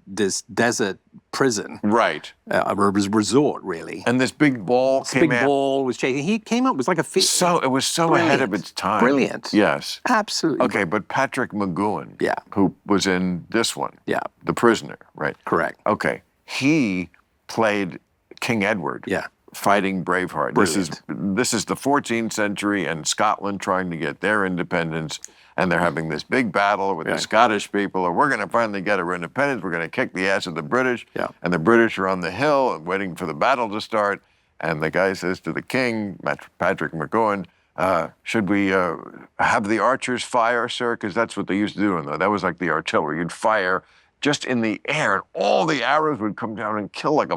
desert prison, Right. a resort, really. And this big ball This came big out. ball was chasing. He came up, it was like a It was so ahead of Brilliant. its time. Brilliant. Yes. Absolutely. Okay, but Patrick McGowan, Yeah. who was in this one, Yeah. The Prisoner, right? Correct. Okay, he played King Edward, Yeah. fighting Braveheart. This is the 14th century and Scotland trying to get their independence, and they're having this big battle with the Scottish people, and we're going to finally get our independence. We're going to kick the ass of the British, and the British are on the hill and waiting for the battle to start. And the guy says to the king, Patrick McGowan, should we have the archers fire, sir? Because that's what they used to do. That was like the artillery. You'd fire just in the air, and all the arrows would come down and kill like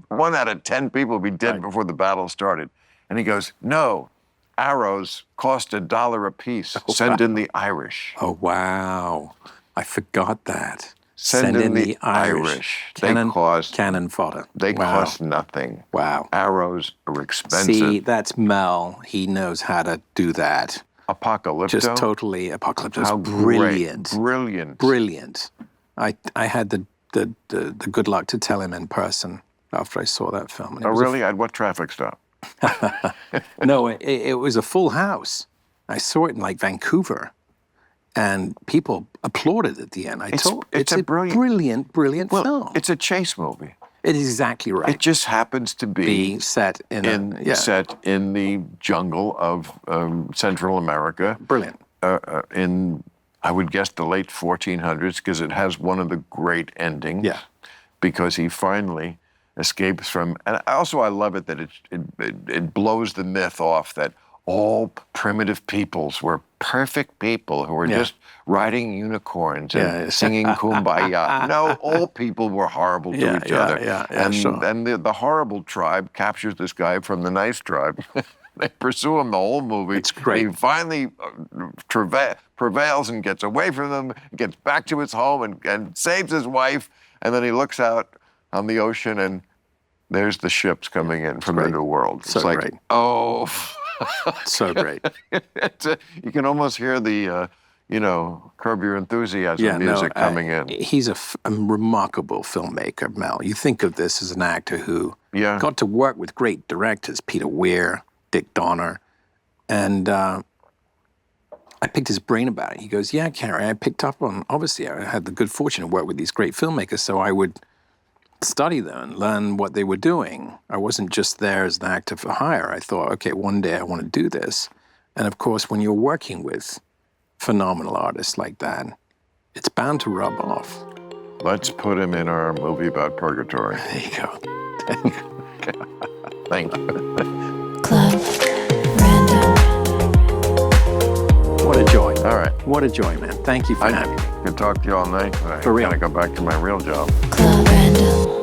1 out of 10 people would be dead before the battle started. And he goes, no, arrows cost $1 a piece. Send in the Irish. Oh, wow. I forgot that. Send in the Irish. Cannon They fodder. cost nothing. Wow. Arrows are expensive. See, that's Mel. He knows how to do that. Apocalypto. Just totally Apocalypto. How Brilliant. Great. Brilliant. Brilliant. I had the good luck to tell him in person after I saw that film. And it Oh, was a really? At what traffic stop? No, it was a full house. I saw it in like Vancouver, and people applauded at the end. It's a brilliant Well, film. it's a chase movie. It is exactly right. It just happens to be Being set in set in the jungle of Central America. Brilliant. In, I would guess, the late 1400s, because it has one of the great endings. Yeah. Because he finally escapes from, and also I love it that it blows the myth off that all primitive peoples were perfect people who were just riding unicorns and singing kumbaya. No, all people were horrible to each other. And the horrible tribe captures this guy from the nice tribe. They pursue him the whole movie. It's great. He finally prevails and gets away from them, gets back to his home and saves his wife. And then he looks out on the ocean and there's the ships coming in from the New World. It's So like, great. oh. So great. You can almost hear the, Curb Your Enthusiasm music coming in. He's a remarkable filmmaker, Mel. You think of this as an actor who got to work with great directors, Peter Weir, Dick Donner, and I picked his brain about it. He goes, yeah, Cary, I picked up on, obviously I had the good fortune to work with these great filmmakers, so I would study them, learn what they were doing. I wasn't just there as an actor for hire. I thought, okay, one day I want to do this. And of course, when you're working with phenomenal artists like that, it's bound to rub off. Let's put him in our movie about Purgatory. There you go. Thank you. Club Random. What a joy. All right. What a joy, man. Thank you for having me. I could talk to you all night, but For real. I gotta go back to my real job. Club Random.